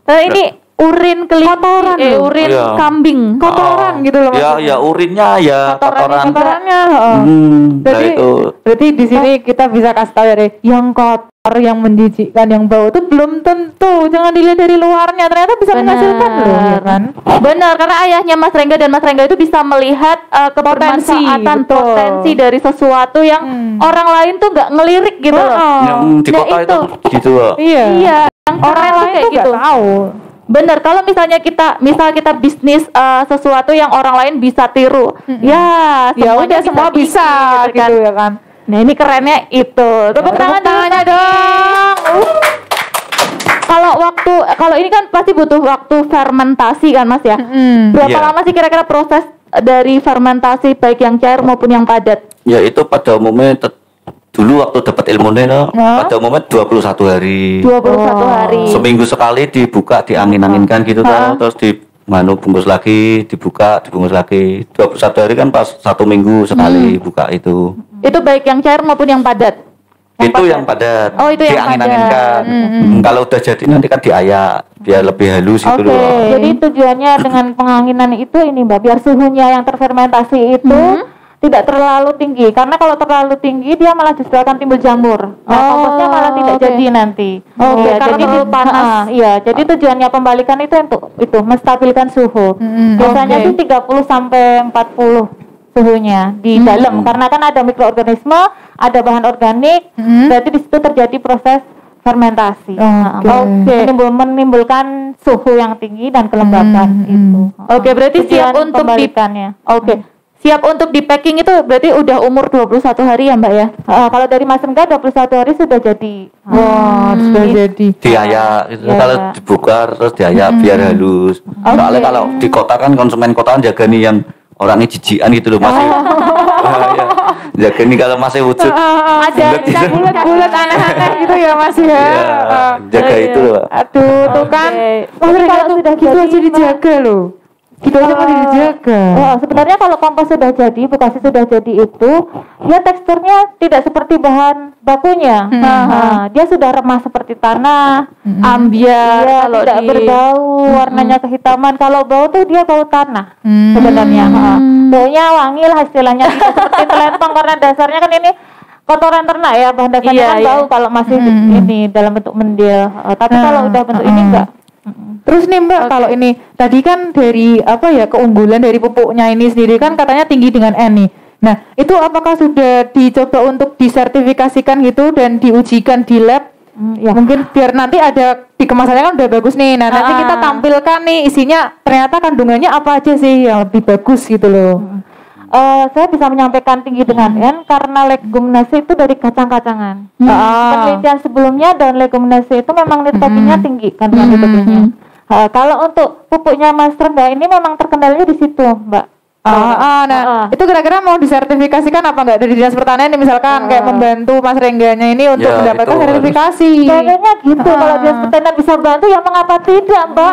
B: Nah, ini urin kelinci,
A: kotoran
B: urin kambing,
A: kotoran gitu loh.
D: Ya urinnya ya kotorannya.
A: Berarti di sini kita bisa kasih tahu dari yang kotor, yang menjijikkan, yang bau itu belum tentu. Jangan dilihat dari luarnya, ternyata bisa menghasilkan loh, ya kan?
B: Benar, karena ayahnya Mas Rengga dan Mas Rengga itu bisa melihat kebermanfaatan potensi dari sesuatu yang orang lain tuh nggak ngelirik gitu loh.
D: Yang di kota itu gitu.
A: Iya.
B: Yang orang lain tuh gitu.
A: Tahu.
B: Bener, kalau misalnya kita bisnis sesuatu yang orang lain bisa tiru, ya
A: udah semua bisa gitu ya kan.
B: Nah ini kerennya itu. Tepuk tangannya dong. Kalau waktu kalau ini kan pasti butuh waktu fermentasi kan Mas ya? Berapa lama sih kira-kira proses dari fermentasi baik yang cair maupun yang padat?
D: Ya itu pada umumnya dulu waktu dapat ilmunya pada umumnya 21 hari.
B: 21 hari.
D: Seminggu sekali dibuka, diangin-anginkan gitu kan, terus bungkus lagi, dibuka, dibungkus lagi. 21 hari kan pas 1 minggu sekali buka itu.
B: Itu baik yang cair maupun yang padat?
D: Yang padat.
B: Oh, itu yang
D: diangin-anginkan. Kalau udah jadi nanti kan diayak biar lebih halus gitu loh.
C: Jadi tujuannya dengan penganginan itu ini Mbak, biar suhunya yang terfermentasi itu tidak terlalu tinggi, karena kalau terlalu tinggi dia malah justru akan timbul jamur. Nah, komposnya malah tidak jadi nanti.
B: Ya,
C: karena
B: jadi
C: terlalu panas. Iya, jadi tujuannya pembalikan itu untuk itu menstabilkan suhu. Biasanya sih 30 sampai 40 suhunya di dalam, karena kan ada mikroorganisme, ada bahan organik, berarti di situ terjadi proses fermentasi. Menimbulkan suhu yang tinggi dan kelembapan itu.
B: Berarti siap untuk
C: pembalikannya.
B: Siap untuk di packing itu berarti udah umur 21 hari ya Mbak ya?
C: Kalau dari Mas Rengga 21 hari sudah jadi.
A: Sudah jadi.
D: Diayak gitu. Kalau dibuka terus diayak biar halus. Soalnya kalau di kota kan konsumen kota kan jaga nih yang orangnya jijian gitu loh masih. Jaga nih kalau masih wujud.
B: Ada
A: bulat-bulat aneh-aneh gitu ya Mas ya.
D: Jaga itu loh.
A: Aduh, tuh kan. Kalau sudah gitu aja dijaga loh. Gitu aja masih dijaga.
C: Sebenarnya kalau kompos sudah jadi, bekasi sudah jadi itu, dia teksturnya tidak seperti bahan bakunya. Dia sudah remah seperti tanah,
B: ambiar, kalau
C: tidak berbau, warnanya kehitaman. Kalau bau tuh dia bau tanah sebenarnya. Baunya wangi lah istilahnya, tidak seperti telentong karena dasarnya kan ini kotoran ternak ya, bahan dasarnya kan bau kalau masih ini dalam bentuk mendil. Tapi kalau udah bentuk ini enggak.
A: Terus nih Mbak, kalau ini tadi kan dari keunggulan dari pupuknya ini sendiri kan katanya tinggi dengan N nih. Nah, itu apakah sudah dicoba untuk disertifikasikan gitu dan diujikan di lab? Mungkin biar nanti ada di kemasannya kan udah bagus nih. Nah, nanti kita tampilkan nih isinya ternyata kandungannya apa aja sih yang lebih bagus gitu loh.
C: Saya bisa menyampaikan tinggi dengan N karena leguminasi itu dari kacang-kacangan. Penelitian sebelumnya daun leguminasi itu memang nitropinnya tinggi kandungan nitropinnya. Kalau untuk pupuknya Mas Rengga ini memang terkendalinya di situ, Mbak.
A: Itu kira-kira mau disertifikasikan apa enggak dari Dinas Pertanian nih, misalkan kayak membantu Mas Rengganya ini untuk mendapatkan sertifikasi.
C: Kayaknya gitu, kalau Dinas Pertanian bisa bantu ya mengapa tidak Mbak?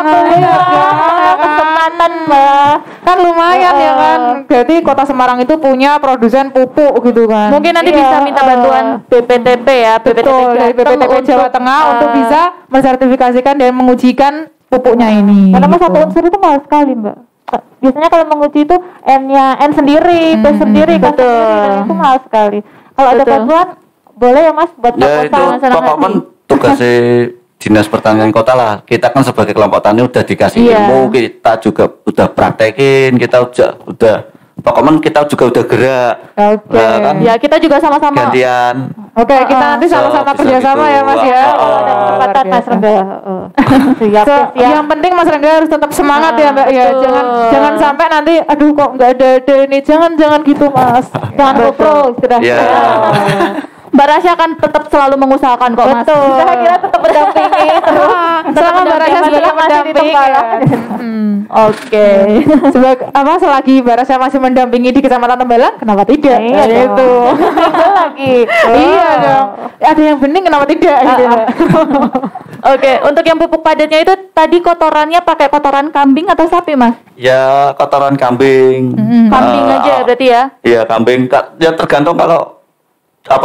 C: Kesempatan Mbak.
A: Kan lumayan ya kan. Berarti Kota Semarang itu punya produsen pupuk gitu kan.
B: Mungkin nanti bisa minta bantuan BPTP ya,
A: dari BPTP Jawa Tengah untuk bisa mensertifikasikan dan mengujikan pupuknya ini.
C: Karena satu unsur itu mahal sekali Mbak. Biasanya kalau menguji itu N sendiri, P sendiri, K sendiri, dan itu mahal sekali. Kalau ada bantuan, boleh ya Mas buat
D: itu pokoknya tugasnya Dinas Pertanian Kota lah. Kita kan sebagai kelompok tani udah dikasih ilmu, kita juga udah praktekin, kita udah pokoknya kita juga udah gerak.
B: Kan? Ya kita juga sama-sama
D: gantian.
A: Kita nanti sama-sama kerjasama gitu. Ya Mas ya.
C: Ada kesempatan Mas Rengga.
A: Yang penting Mas Rengga harus tetap semangat ya Mbak ya. Jangan sampai nanti aduh kok nggak ada ini. Jangan gitu Mas.
C: Jangan pro sudah.
B: Mbak Rasya akan tetap selalu mengusahakan kok Mas.
C: Saya kira tetap mendampingi terus.
A: Sama Mbak Rasya sebagai mendampingi. Selagi Mbak Rasya masih mendampingi di Kecamatan Tembalang, kenapa tidak?
C: Itu lagi.
A: Iya dong. Ada yang bening kenapa tidak? Gitu.
B: Untuk yang pupuk padatnya itu tadi kotorannya pakai kotoran kambing atau sapi Mas?
D: Ya kotoran kambing.
B: Kambing aja berarti ya?
D: Iya kambing. Ya tergantung kalau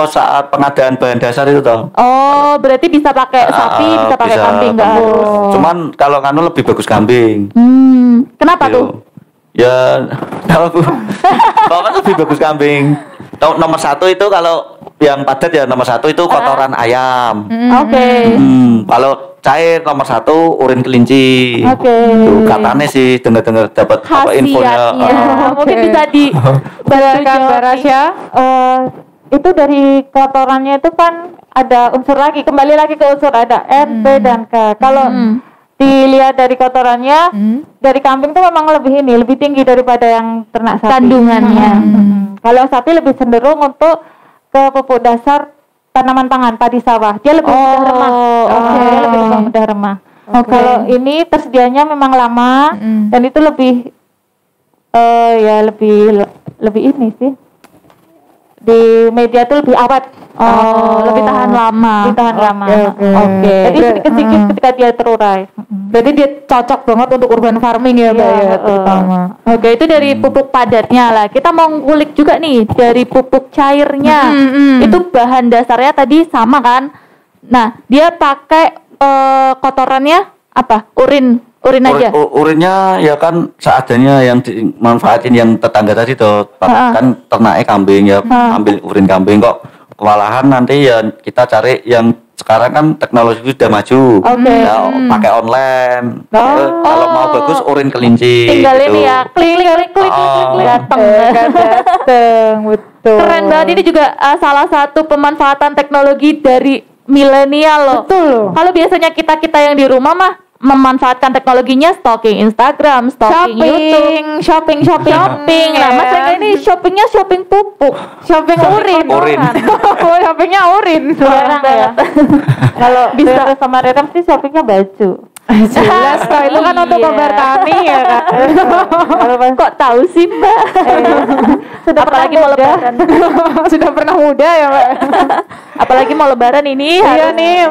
D: saat pengadaan bahan dasar itu toh.
B: Berarti bisa pakai sapi, bisa pakai kambing enggak harus.
D: Cuman kalau lebih bagus kambing.
B: Kenapa
D: gitu.
B: tuh?
D: Ya, pokoknya lebih bagus kambing. Nomor 1 itu kalau yang padat ya nomor 1 itu kotoran ayam. Kalau cair nomor 1 urin kelinci. Tuh, katanya sih dengar dapat apa infonya.
B: Mungkin bisa
A: dijelaskan Mbak Rasya.
C: Itu dari kotorannya itu kan ada unsur lagi, kembali lagi ke unsur ada N, P dan K. Kalau dilihat dari kotorannya dari kambing itu memang lebih tinggi daripada yang ternak sapi
B: kandungannya.
C: Kalau sapi lebih cenderung untuk ke pupuk dasar tanaman pangan padi sawah, dia lebih mudah remah. Dia lebih mudah remah. Kalau ini tersedianya memang lama dan itu lebih ya lebih ini sih. Di media itu lebih awet.
B: Lebih tahan lama.
C: Lebih tahan lama.
A: Oke.
C: Jadi sedikit ketika dia terurai.
A: Berarti dia cocok banget untuk urban farming ya, Mbak ya, terutama.
B: Oke, itu dari pupuk padatnya lah. Kita mau ngulik juga nih dari pupuk cairnya. Itu bahan dasarnya tadi sama kan? Nah, dia pakai kotorannya apa? Urin aja.
D: Urinnya ya kan seadanya yang dimanfaatin yang tetangga tadi tuh. Kan ternaknya kambing ya, ambil urin kambing kok. Kewalahan nanti ya kita cari yang sekarang kan teknologi sudah maju. Ya, pakai online. Kalau mau bagus urin kelinci.
B: Tinggal
D: gitu.
B: ini ya, klik datang.
A: Betul.
B: Keren banget, ini juga salah satu pemanfaatan teknologi dari milenial loh.
A: Betul loh.
B: Kalau biasanya kita yang di rumah mah memanfaatkan teknologinya stalking Instagram, stalking YouTube, shopping. Nah, Mas Rengga ini shopping pupuk, shopping urin.
A: Shoppingnya urin.
C: Jarang ya. Kalau bisa sama Redam sih shoppingnya baju.
A: Jelas toh, itu kan untuk kabar tani ya kan.
B: Kok tahu sih Mbak?
C: Sudah
B: Apalagi mau lebaran.
A: Sudah pernah muda ya Mbak.
B: Apalagi mau lebaran ini
A: Iya nih,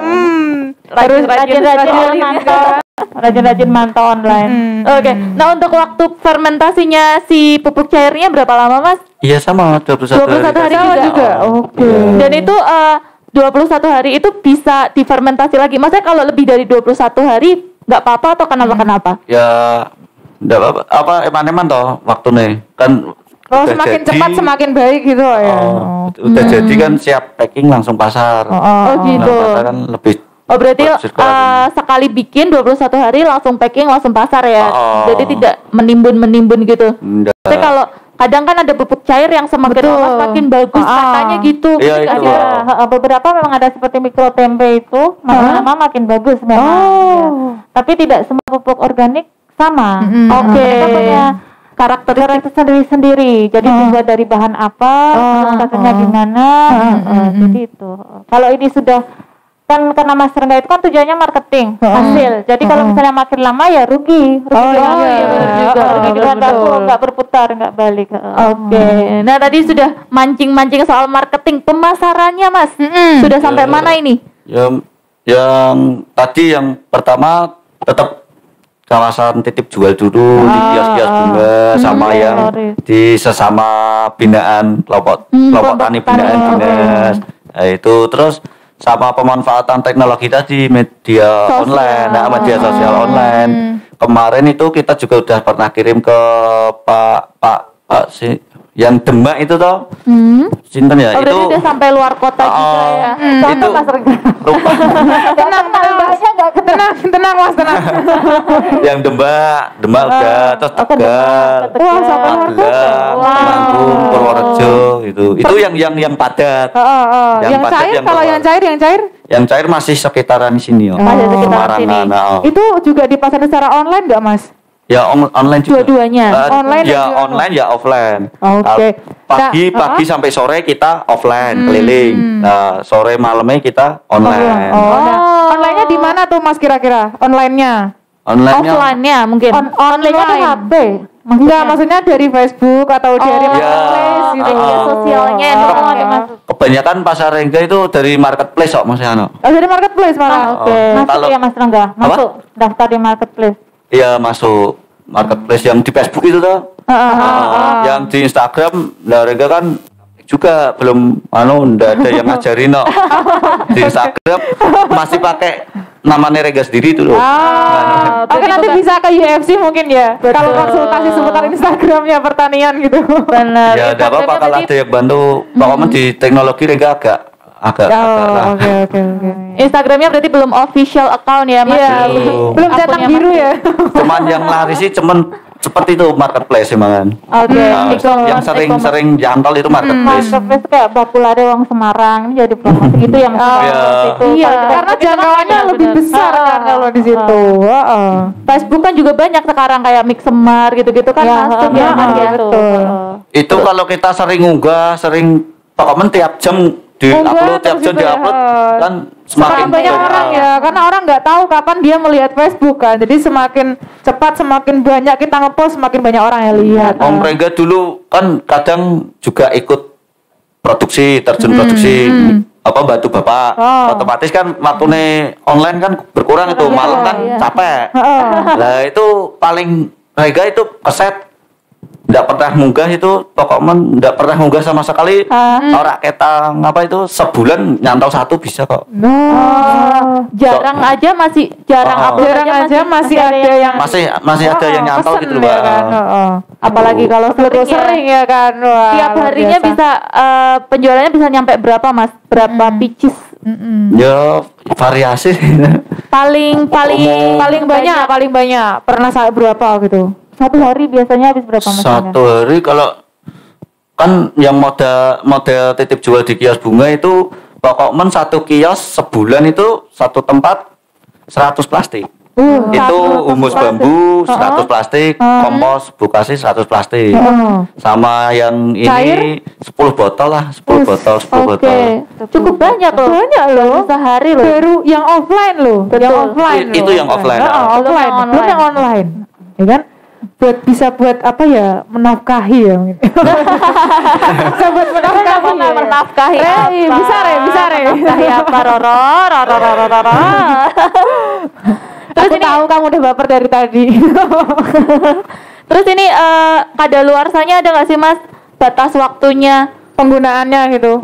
C: rajin-rajin mantau online.
B: Oke. Nah, untuk waktu fermentasinya si pupuk cairnya berapa lama, Mas?
D: Iya sama 21
B: hari juga.
A: Oke.
B: Dan itu 21 hari itu bisa difermentasi lagi. Maksudnya kalau lebih dari 21 hari nggak apa-apa atau kenapa?
D: Ya enggak apa-apa. Apa eman-eman toh waktu nih. Kan
A: semakin cepat semakin baik gitu ya.
D: Udah jadi kan siap packing langsung pasar.
B: Gitu.
D: Nah, kan lebih
B: berarti sekali bikin 21 hari langsung packing langsung pasar ya. Jadi tidak menimbun gitu. Tapi kalau kadang kan ada pupuk cair yang semakin lama semakin bagus katanya gitu.
D: Iya, itu.
C: Beberapa memang ada seperti mikro tempe itu makin lama makin bagus memang. Ya. Tapi tidak semua pupuk organik sama. Mereka punya karakteristik sendiri-sendiri. Jadi dibuat dari bahan apa, prosesnya gimana. Jadi itu. Kalau ini sudah kan karena Mas Rengga itu kan tujuannya marketing hasil. Jadi kalau misalnya makin lama ya rugi juga di bahan baku nggak berputar, nggak balik.
B: Nah tadi sudah mancing soal marketing, pemasarannya Mas sudah sampai mana ini?
D: Yang tadi yang pertama tetap kawasan titip jual dulu di kios-kios bunga sama yang di sesama binaan kelompok tani binaan dinas. Nah, itu terus sama pemanfaatan teknologi tadi media online, media sosial online. Kemarin itu kita juga udah pernah kirim ke Pak si yang Demak itu toh. Sinten ya? Itu
B: udah sampai luar kota juga ya.
D: Itu
C: Mas Rengga.
A: Tenang Mas, tenang.
D: Yang Demak udah terus Tegal, Magelang, Temanggung, Purworejo itu yang padat.
A: Yang padat, cair kalau yang cair
D: masih sekitaran sini ya.
B: Masih sekitaran sini.
A: Itu juga dipasarkan secara online nggak Mas?
D: Ya online juga.
B: Dua-duanya.
A: Online
D: ya online ya offline.
A: Oke.
D: Pagi sampai sore kita offline keliling. Nah, sore malamnya kita online.
A: Onlinenya di mana tuh Mas kira-kira? Onlinenya?
B: Offline-nya mungkin.
C: Online-nya di HP.
A: Enggak, maksudnya dari Facebook atau dari marketplace gitu.
B: Media sosialnya
D: Kebanyakan pasar Rengga itu dari marketplace kok Mas Yano.
A: Dari marketplace malah.
C: Masuk ya Mas Rengga. Masuk daftar di marketplace.
D: Iya masuk marketplace yang di Facebook itu tuh. Yang di Instagram, Rengga kan juga belum ndak ada yang ngajarin no. Di Instagram masih pakai namanya Rengga sendiri itu loh.
A: Oke, nanti bisa ke UFC mungkin ya. Kalau konsultasi seputar Instagramnya pertanian gitu.
B: Benar.
D: Ya enggak apa-apa kalau ada yang bantu. Pokoknya di teknologi Rengga agak
A: Oke.
B: Instagramnya berarti belum official account ya Mas?
A: Iya, belum cetak biru ya.
D: Cuman yang laris sih seperti itu marketplace emang. Yang sering jantol itu marketplace.
C: Marketplace kayak Bakulade Wong Semarang ini jadi promosi gitu yang
A: Iya, karena jangkauannya lebih besar kan kalau di situ.
B: Facebook kan juga banyak sekarang kayak Mix Semar gitu-gitu kan masuk ya Mas ya.
D: Itu kalau kita sering unggah, pokoknya tiap jam di-upload tiap jam di-upload kan semakin
A: banyak orang ya, karena orang nggak tahu kapan dia melihat Facebook kan. Jadi semakin cepat, semakin banyak kita ngepost, semakin banyak orang yang lihat.
D: Om Rengga dulu kan kadang juga ikut produksi, terjun produksi apa bantu bapak. Otomatis kan waktunya online kan berkurang itu, malam kan capek. Lah itu paling Rengga itu keset nggak pernah munggah itu, pokoknya nggak pernah munggah sama sekali. Orang kita ngapa itu sebulan nyantol 1 bisa kok.
B: Jarang aja masih upload aja
A: masih ada yang
D: masih ada yang nyantol gitu loh.
A: Ya kan? Apalagi kalau sering ya kan. Wah,
B: tiap harinya bisa penjualannya bisa nyampe berapa Mas? Berapa pieces?
D: Ya variasi.
B: Paling
A: banyak pernah sampai berapa gitu?
C: Satu hari biasanya habis berapa Mas?
D: Satu hari kalau kan yang model titip jual di kios bunga itu pokoknya satu kios sebulan itu satu tempat 100 plastik. Itu humus bambu 100 plastik, kompos bukasi 100 plastik. Sama yang ini
A: cair?
D: 10 botol lah, 10 botol.
B: Cukup banyak loh. Sehari loh.
A: Baru yang offline loh. Yang offline
D: Itu yang offline.
A: Offline. Belum yang online. Ya kan? Bisa buat apa ya, menafkahi ya mungkin. Bisa buat menafkahi. Bisa re.
B: Menafkahi apa Roro.
A: Terus ini tahu kamu udah baper dari tadi.
B: Terus ini kadaluarsanya ada nggak sih Mas? Batas waktunya
A: penggunaannya gitu.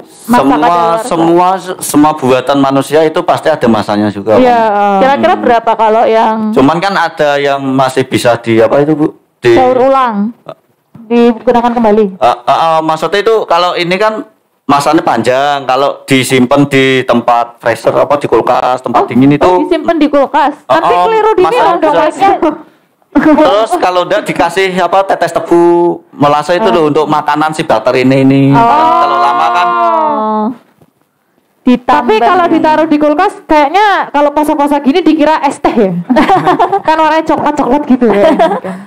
D: Semua buatan manusia itu pasti ada masanya juga.
A: Iya.
B: Kira-kira berapa kalau yang?
D: Cuman kan ada yang masih bisa di apa itu Bu?
B: Daur ulang.
C: Digunakan kembali.
D: Maksudnya itu kalau ini kan masanya panjang, kalau disimpan di tempat freezer apa di kulkas, tempat dingin itu.
B: Disimpan di kulkas.
A: Nanti keliru di
D: dong. Terus kalau udah dikasih apa tetes tebu melasa itu loh untuk makanan si bakteri ini. Kalau lama kan.
A: Tapi kalau ditaruh di kulkas kayaknya kalau kosa-kosa gini dikira es teh ya. Kan warnanya coklat-coklat gitu ya.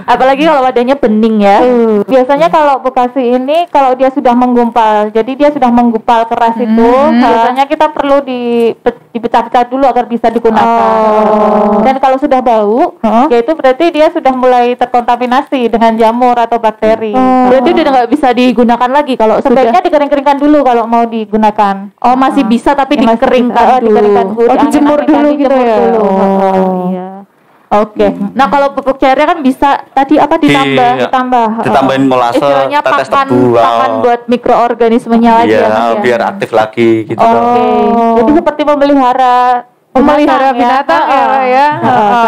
B: Apalagi kalau wadahnya bening ya.
C: Biasanya kalau bekasi ini kalau dia sudah menggumpal, jadi dia sudah menggumpal keras itu, biasanya kita perlu dipecah-pecah dulu agar bisa digunakan. Dan kalau sudah bau, yaitu berarti dia sudah mulai terkontaminasi dengan jamur atau bakteri.
B: Berarti udah nggak bisa digunakan lagi kalau
C: sebaiknya dikering-keringkan dulu kalau mau digunakan.
B: Oh, masih bisa tapi
C: ya,
B: dikeringkan dulu.
A: Dijemur dulu gitu ya.
C: Iya.
B: Oke. Nah, kalau pupuk cairnya kan bisa tadi apa
D: ditambahin molase,
B: istilahnya
D: tetes
B: pakan
D: tebu.
B: buat mikroorganismenya lagi
D: ya. Biar aktif lagi gitu.
C: Jadi seperti memelihara
A: binatang ya.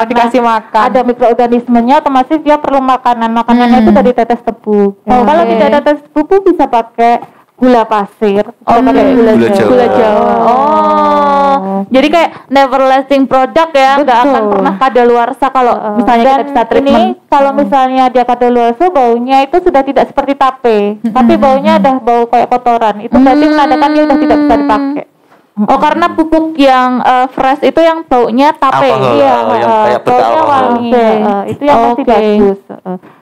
A: Dikasih makan.
C: Ada mikroorganismenya, otomatis dia perlu makanannya itu dari tetes tebu. Kalau tidak tetes tebu bisa pakai gula pasir,
B: gula Jawa. Jadi kayak never lasting product ya, nggak akan pernah kadaluarsa kalau misalnya kita bisa treatment.
C: Kalau misalnya dia kadaluarsa, baunya itu sudah tidak seperti tape, tapi baunya udah bau kayak kotoran. Itu berarti menandakan dia udah tidak bisa dipakai.
B: Oh, karena pupuk yang fresh itu yang baunya tape.
D: Yang kayak
C: baunya wangi. Itu yang pasti bagus.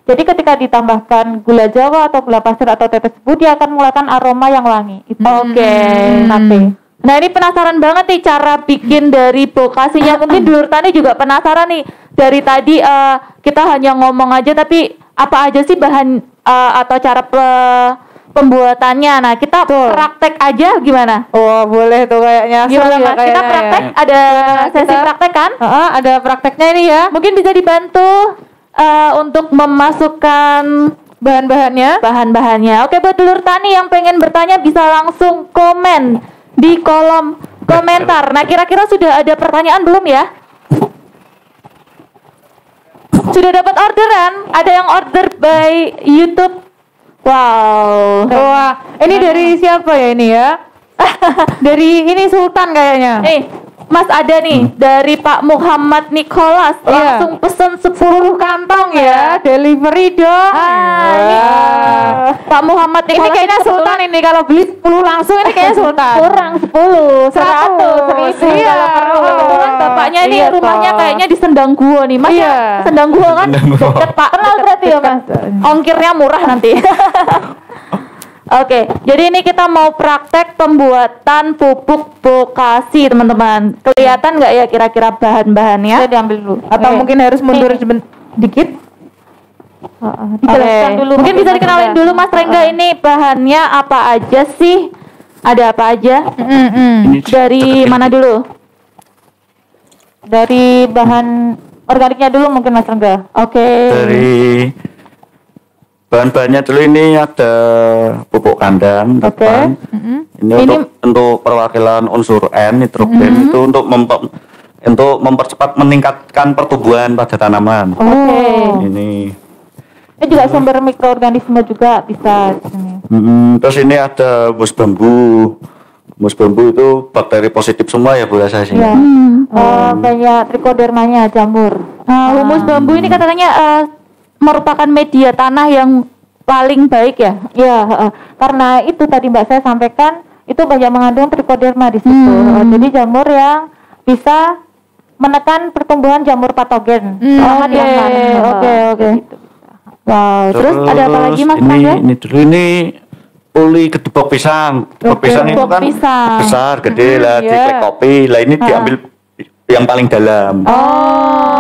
C: Jadi ketika ditambahkan gula Jawa atau gula pasir atau tetes tebu, dia akan mengeluarkan aroma yang wangi.
B: Tape. Nah, ini penasaran banget nih cara bikin dari bokasinya. Mungkin Dulur Tani juga penasaran nih. Dari tadi kita hanya ngomong aja, tapi apa aja sih bahan atau cara pembuatannya? Nah, kita praktek aja gimana?
A: Oh, boleh tuh kayaknya.
B: Gimana Mas? Kita praktek, ada sesi praktek kan?
A: Ada prakteknya ini ya.
B: Mungkin bisa dibantu untuk memasukkan bahan-bahannya. Oke, buat Dulur Tani yang pengen bertanya bisa langsung komen di kolom komentar. Nah, kira-kira sudah ada pertanyaan belum ya? Sudah dapat orderan? Ada yang order by YouTube? Wow.
A: Wah, ini dari siapa ya ini ya? Dari ini Sultan kayaknya.
B: Mas ada nih dari Pak Muhammad Nicholas, langsung pesen 10 kantong ya,
A: delivery dong.
B: Pak Muhammad Nicholas
A: ini kayaknya Sultan ini kalau beli 10 langsung ini kayaknya Sultan.
B: Kurang 10, 100, 1000 kalau perlu. Kebetulan bapaknya ini rumahnya kayaknya di Sendang Guo nih, Mas. Sendang Guo kan deket Pak.
C: Kenal berarti ya Mas.
B: Ongkirnya murah nanti. Oke, jadi ini kita mau praktek pembuatan pupuk bokasi, teman-teman. Kelihatan nggak ya kira-kira bahan-bahannya?
C: Saya diambil dulu.
A: Atau mungkin harus mundur dikit?
C: Dijelaskan dulu.
B: Mungkin bisa dikenalin dulu Mas Rengga, ini bahannya apa aja sih? Ada apa aja? Dari mana dulu?
C: Dari bahan organiknya dulu mungkin Mas Rengga.
B: Oke.
D: Dari bahan-bahannya dulu ini ada pupuk kandang depan. Ini untuk perwakilan unsur N nitrogen itu untuk mempercepat meningkatkan pertumbuhan pada tanaman. Ini
C: juga sumber mikroorganisme juga bisa di sini.
D: Terus ini ada mus bambu. Mus bambu itu bakteri positif semua ya Bu ya sih.
C: Ya. Banyak trichodermanya jamur.
B: Humus bambu ini katanya merupakan media tanah yang paling baik ya?
C: Ya, karena itu tadi Mbak saya sampaikan itu banyak mengandung trichoderma di situ. Jadi jamur yang bisa menekan pertumbuhan jamur patogen.
B: Oke. Wow. Terus ada apa lagi Mas?
D: Ini uli gedebok pisang. Gedebok pisang itu kan besar, gede lah, diklek kopi. Lah ini diambil yang paling dalam.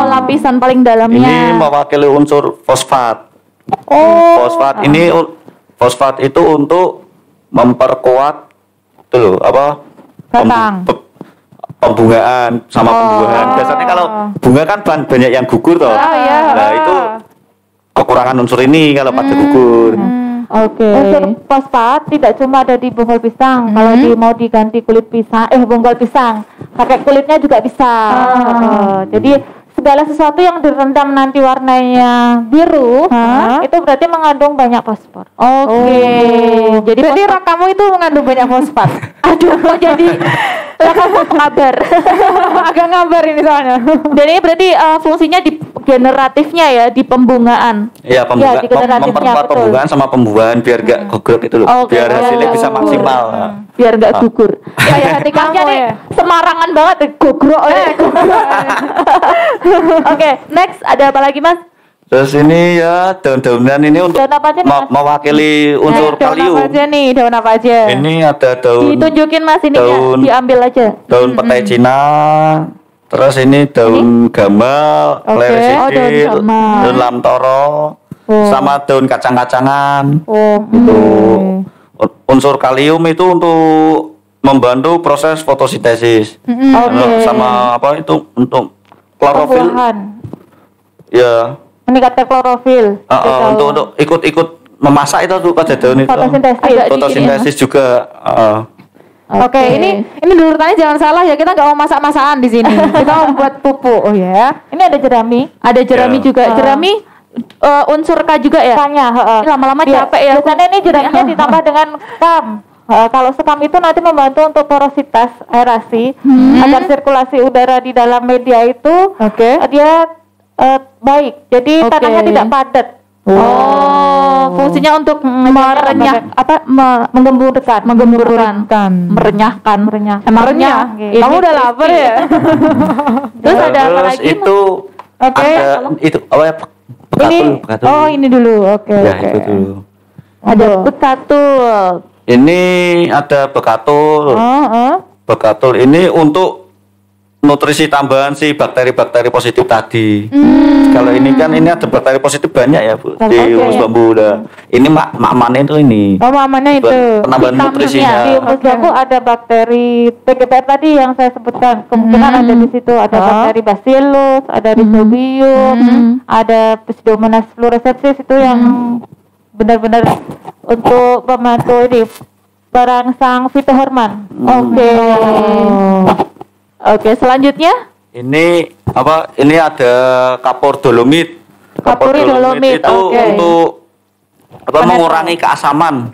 B: Lapisan paling dalamnya.
D: Ini mewakili unsur fosfat. Fosfat itu untuk memperkuat itu loh, pembungaan sama pembuahan. Biasanya kalau bunga kan banyak yang gugur toh. Nah, itu kekurangan unsur ini kalau pada gugur.
C: Unsur fosfat tidak cuma ada di bonggol pisang. Kalau mau diganti kulit pisang, bonggol pisang, pakai kulitnya juga bisa. Jadi segala sesuatu yang direndam nanti warnanya biru, itu berarti mengandung banyak fosfor.
A: Jadi rak kamu itu mengandung banyak fosfat.
B: Aduh, kok jadi kamu kabar.
A: Agak ngabar ini soalnya.
B: Dan ini berarti fungsinya di generatifnya ya, di pembungaan.
D: Iya, memperkuat pembungaan sama pembuahan biar gak gugur itu loh. Biar hasilnya bisa maksimal.
B: Biar gak gugur.
A: Kayak hati kamu ya.
B: Semarangan banget gogrok. Oke, next ada apa lagi Mas?
D: Terus ini ya daun-daunan ini untuk mewakili unsur kalium.
A: Daun apa aja?
D: Ini ada daun.
B: Ditunjukin Mas ini ya, diambil aja.
D: Daun petai Cina. Terus ini daun gamal, lerisidil, daun lamtoro, sama daun kacang-kacangan. Itu unsur kalium itu untuk membantu proses fotosintesis. Sama apa itu untuk klorofil. Ya.
C: Meningkatkan klorofil.
D: Untuk ikut memasak itu tuh pada daun itu. Fotosintesis juga.
A: Oke, ini dulu jangan salah ya, kita nggak mau masak-masakan di sini. Kita mau buat pupuk. Oh ya.
C: Ini ada jerami.
B: Ada jerami juga. Jerami unsur K juga ya?
C: K-nya,
B: lama-lama capek ya.
C: Biasanya ini jeraminya ditambah dengan kam. Kalau sekam itu nanti membantu untuk porositas aerasi agar sirkulasi udara di dalam media itu dia baik. Jadi tanahnya tidak padat.
B: Fungsinya untuk menggemburkan, merenyahkan.
A: Emang renyah. Kamu udah lapar ya?
B: Terus ada apa lagi?
D: Itu ada itu apa ya?
A: Bekatul. Ini dulu. Oke.
D: Itu dulu.
B: Ada bekatul.
D: Ini ada bekatul. Bekatul ini untuk nutrisi tambahan si bakteri-bakteri positif tadi. Kalau ini kan ini ada bakteri positif banyak ya Bu di humus bambu. Ini makmannya itu ini.
A: Makmannya itu
D: penambahan nutrisinya.
C: Di humus bambu ada bakteri TGPR tadi yang saya sebutkan. Kemungkinan ada di situ ada bakteri Bacillus, ada Rhizobium, ada Pseudomonas fluorescens itu yang benar-benar untuk membantu ini perangsang fitohormon.
B: Oke, selanjutnya
D: ini apa? Ini ada kapur dolomit. Kapur dolomit itu untuk mengurangi keasaman.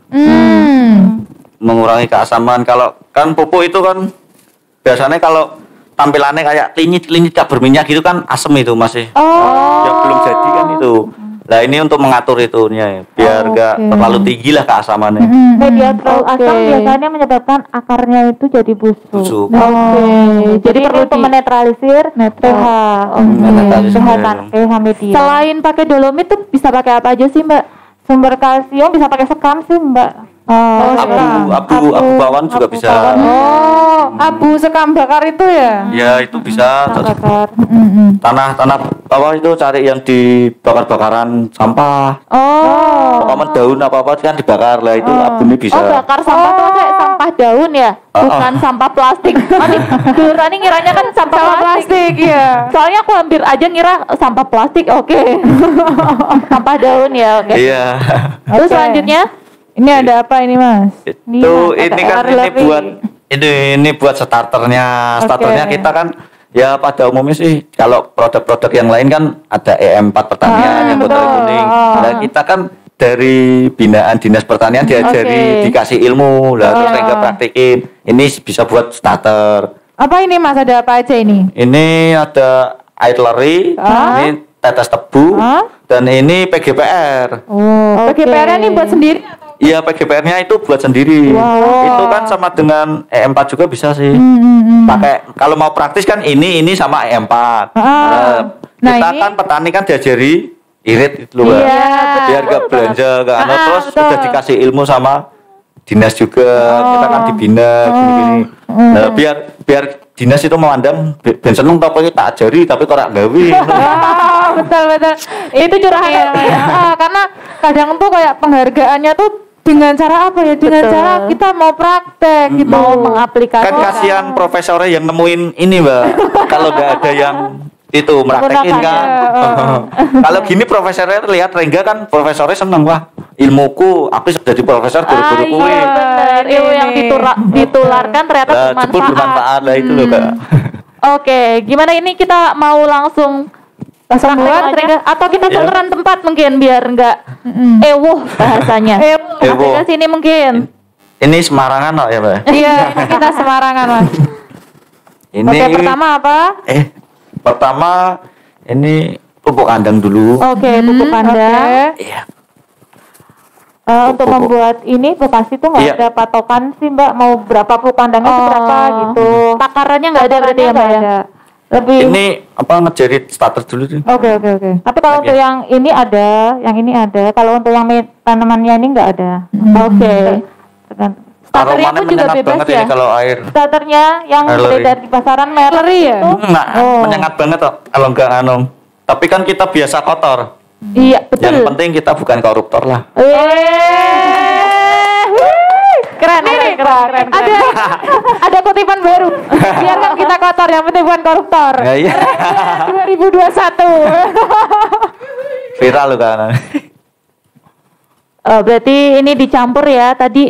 D: Mengurangi keasaman. Kalau kan pupuk itu kan biasanya kalau tampilannya kayak klinyit tak berminyak gitu kan asem itu masih. Yang belum jadi kan itu. Nah ini untuk mengatur itunya biar gak terlalu tinggi lah keasamannya.
C: Media terlalu asam biasanya menyebabkan akarnya itu jadi busuk. Jadi perlu untuk menetralisir pH. pH media.
B: Selain pakai dolomit tuh bisa pakai apa aja sih Mbak?
C: Sumber kalsium bisa pakai sekam sih Mbak.
D: abu bawang juga bisa.
A: Abu sekam bakar itu ya?
D: Ya itu bisa. Tanah apa itu cari yang dibakar-bakaran sampah. Pokoknya daun apa kan dibakar lah itu abu ini bisa.
B: Bakar sampah tuh kayak sampah daun ya, bukan sampah plastik. Dulu Rani ngiranya kan sampah plastik
A: ya.
B: Soalnya aku hampir aja ngira sampah plastik, oke. Sampah daun ya, oke.
D: Iya.
B: Terus selanjutnya?
A: Ini ada apa ini Mas?
D: Ini kan ini buat starternya. Starternya kita kan ya pada umumnya sih kalau produk-produk yang lain kan ada EM4 pertanian yang botol kuning. Nah kita kan dari binaan dinas pertanian diajari dikasih ilmu lah terus mereka praktekin. Ini bisa buat starter.
A: Apa ini Mas? Ada apa aja ini?
D: Ini ada air leri, ini tetes tebu, dan ini PGPR.
A: PGPR-nya ini buat sendiri?
D: Iya, PGPR-nya itu buat sendiri. Itu kan sama dengan EM4 juga bisa sih. Pakai kalau mau praktis kan ini sama EM4. Kita kan petani kan diajari irit itu loh. Biar gak belanja terus udah dikasih ilmu sama dinas juga. Kita kan dibina gini-gini. Nah, biar dinas itu memandang ben seneng tapi tak ajari tapi kok ora gawe.
A: Betul. Itu curahan karena kadang tuh kayak penghargaannya tuh dengan cara apa ya? Dengan cara kita mau praktek gitu, mau mengaplikasikan.
D: Kan kasihan profesornya yang nemuin ini, Mbak. Kalau nggak ada yang itu meraktekin kan. Kalau gini profesornya lihat Rengga kan profesornya seneng, wah ilmuku aku jadi profesor guru-guru kuwi.
B: Bener, ilmu yang ditularkan ternyata
D: bermanfaat lah itu loh, Kak.
B: Oke, gimana ini kita mau langsung buat atau kita tukeran tempat mungkin biar enggak bahasanya. Aplikasi ini mungkin.
D: Ini Semarangan loh ya, Mbak.
A: Iya, kita Semarangan, Mas.
D: Ini
A: pertama apa?
D: Pertama ini pupuk kandang dulu.
A: Pupuk kandang.
D: Iya.
C: Untuk membuat ini pasti tuh nggak ada patokan sih Mbak, mau berapa pupuk kandangnya berapa gitu.
B: Takarannya nggak ada berarti ya Mbak ya?
C: Lebih
D: ini apa ngejadi starter dulu sih.
C: Oke. Tapi kalau untuk yang ini ada. Kalau untuk yang tanamannya ini nggak ada.
B: Starternya pun juga bebas ya.
D: Kalau air.
C: Starternya yang beredar di pasaran merek
A: ya.
D: Menyengat banget kalau enggak Tapi kan kita biasa kotor.
B: Iya, betul.
D: Yang penting kita bukan koruptor lah.
A: Keren. Ada kutipan baru. Biarkan kita kotor, yang penting bukan koruptor.
D: Iya.
A: 2021.
D: Viral loh kan.
B: Berarti ini dicampur ya tadi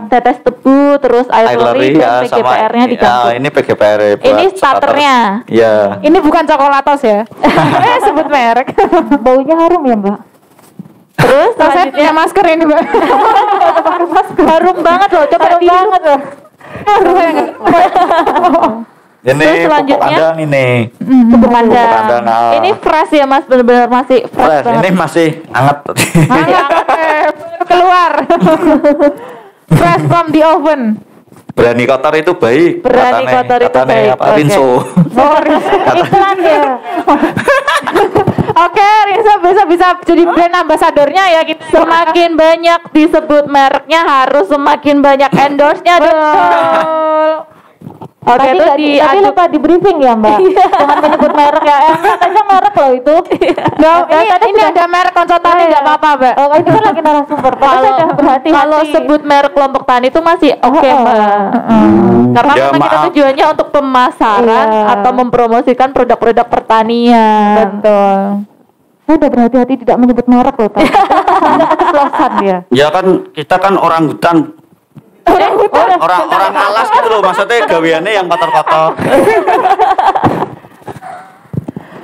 B: tetes tebu terus air leri dan PGPR-nya dicampur.
D: Ini PGPR.
B: Ini starternya.
D: Iya.
A: Ini bukan coklatos ya. Sebut merek.
C: Baunya harum ya Mbak.
B: Terus
A: saya punya masker ini Mbak.
B: Harum banget loh. Coba banget loh.
D: Ini pupuk kandang ini.
B: Pupuk kandang. Ini fresh ya Mas, benar-benar masih fresh.
D: Ini masih hangat.
A: Keluar. Fresh from the oven.
D: Berani kotor itu baik.
B: Berani kotor itu baik.
D: Rinso.
C: Iklan ya.
A: Oke, Rinso bisa jadi brand ambasadornya ya kita.
B: Semakin banyak disebut mereknya harus semakin banyak endorse-nya dong.
C: Oke, tadi lupa di briefing ya Mbak. Jangan menyebut merek ya. Katanya merek loh itu.
A: Ini ada merek konsultasi nggak apa-apa Mbak.
C: Itu kan lagi narasumber.
B: Kalau sebut merek kelompok tani itu masih oke Mbak. Karena memang kita tujuannya untuk pemasaran atau mempromosikan produk-produk pertanian.
A: Betul.
C: Saya udah berhati-hati tidak menyebut merek loh. Ada keceplosan ya.
D: Ya kan kita kan orang hutan. Orang alas gitu loh, maksudnya gaweannya yang kotor-kotor.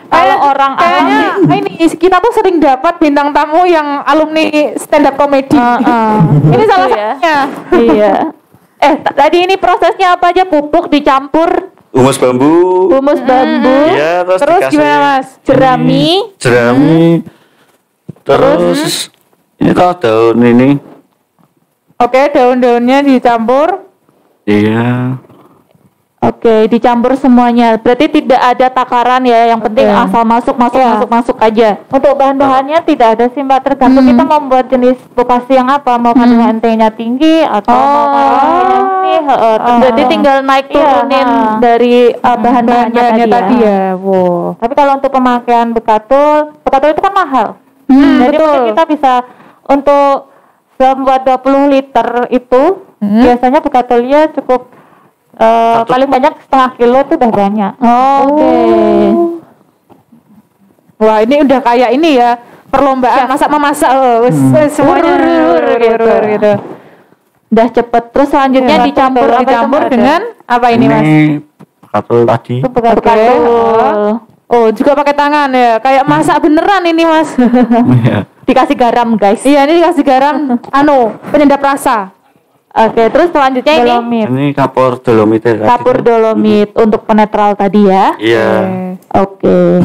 B: Kalau orang
A: kayaknya ini kita tuh sering dapat bintang tamu yang alumni stand up comedy. Ini salah satunya.
B: Iya. Tadi ini prosesnya apa aja? Pupuk dicampur
D: humus bambu. Iya,
A: terus gimana Mas?
B: Jerami.
D: Terus ini kalau daun ini.
A: Oke, daun-daunnya dicampur.
D: Iya.
B: Oke, dicampur semuanya. Berarti tidak ada takaran ya, yang penting asal masuk aja.
C: Untuk bahan-bahannya tidak ada sih Mbak, tergantung kita mau buat jenis pupasi yang apa, mau kandungan NT-nya tinggi atau mau kandungan ini.
B: Berarti tinggal naik turunin dari bahan-bahannya
A: tadi ya. Wow.
C: Tapi kalau untuk pemakaian bekatul itu kan mahal. Jadi mungkin kita bisa untuk membuat 20 liter itu biasanya bekatulnya cukup paling banyak setengah kilo itu udah banyak.
B: Oke.
A: Wah, ini udah kayak ini ya, perlombaan masak-memasak. Semuanya gitu.
B: Udah cepet. Terus selanjutnya dicampur dengan apa ini Mas?
D: Bekatul tadi.
B: Bekatul.
A: Oh, juga pakai tangan ya. Kayak masak beneran ini, Mas.
B: Dikasih garam, guys.
A: Iya, ini dikasih garam penyedap rasa.
B: Oke, terus selanjutnya
C: dolomit.
D: Ini kapur dolomit.
B: Kapur dolomit untuk penetral tadi ya.
D: Iya.
B: Oke.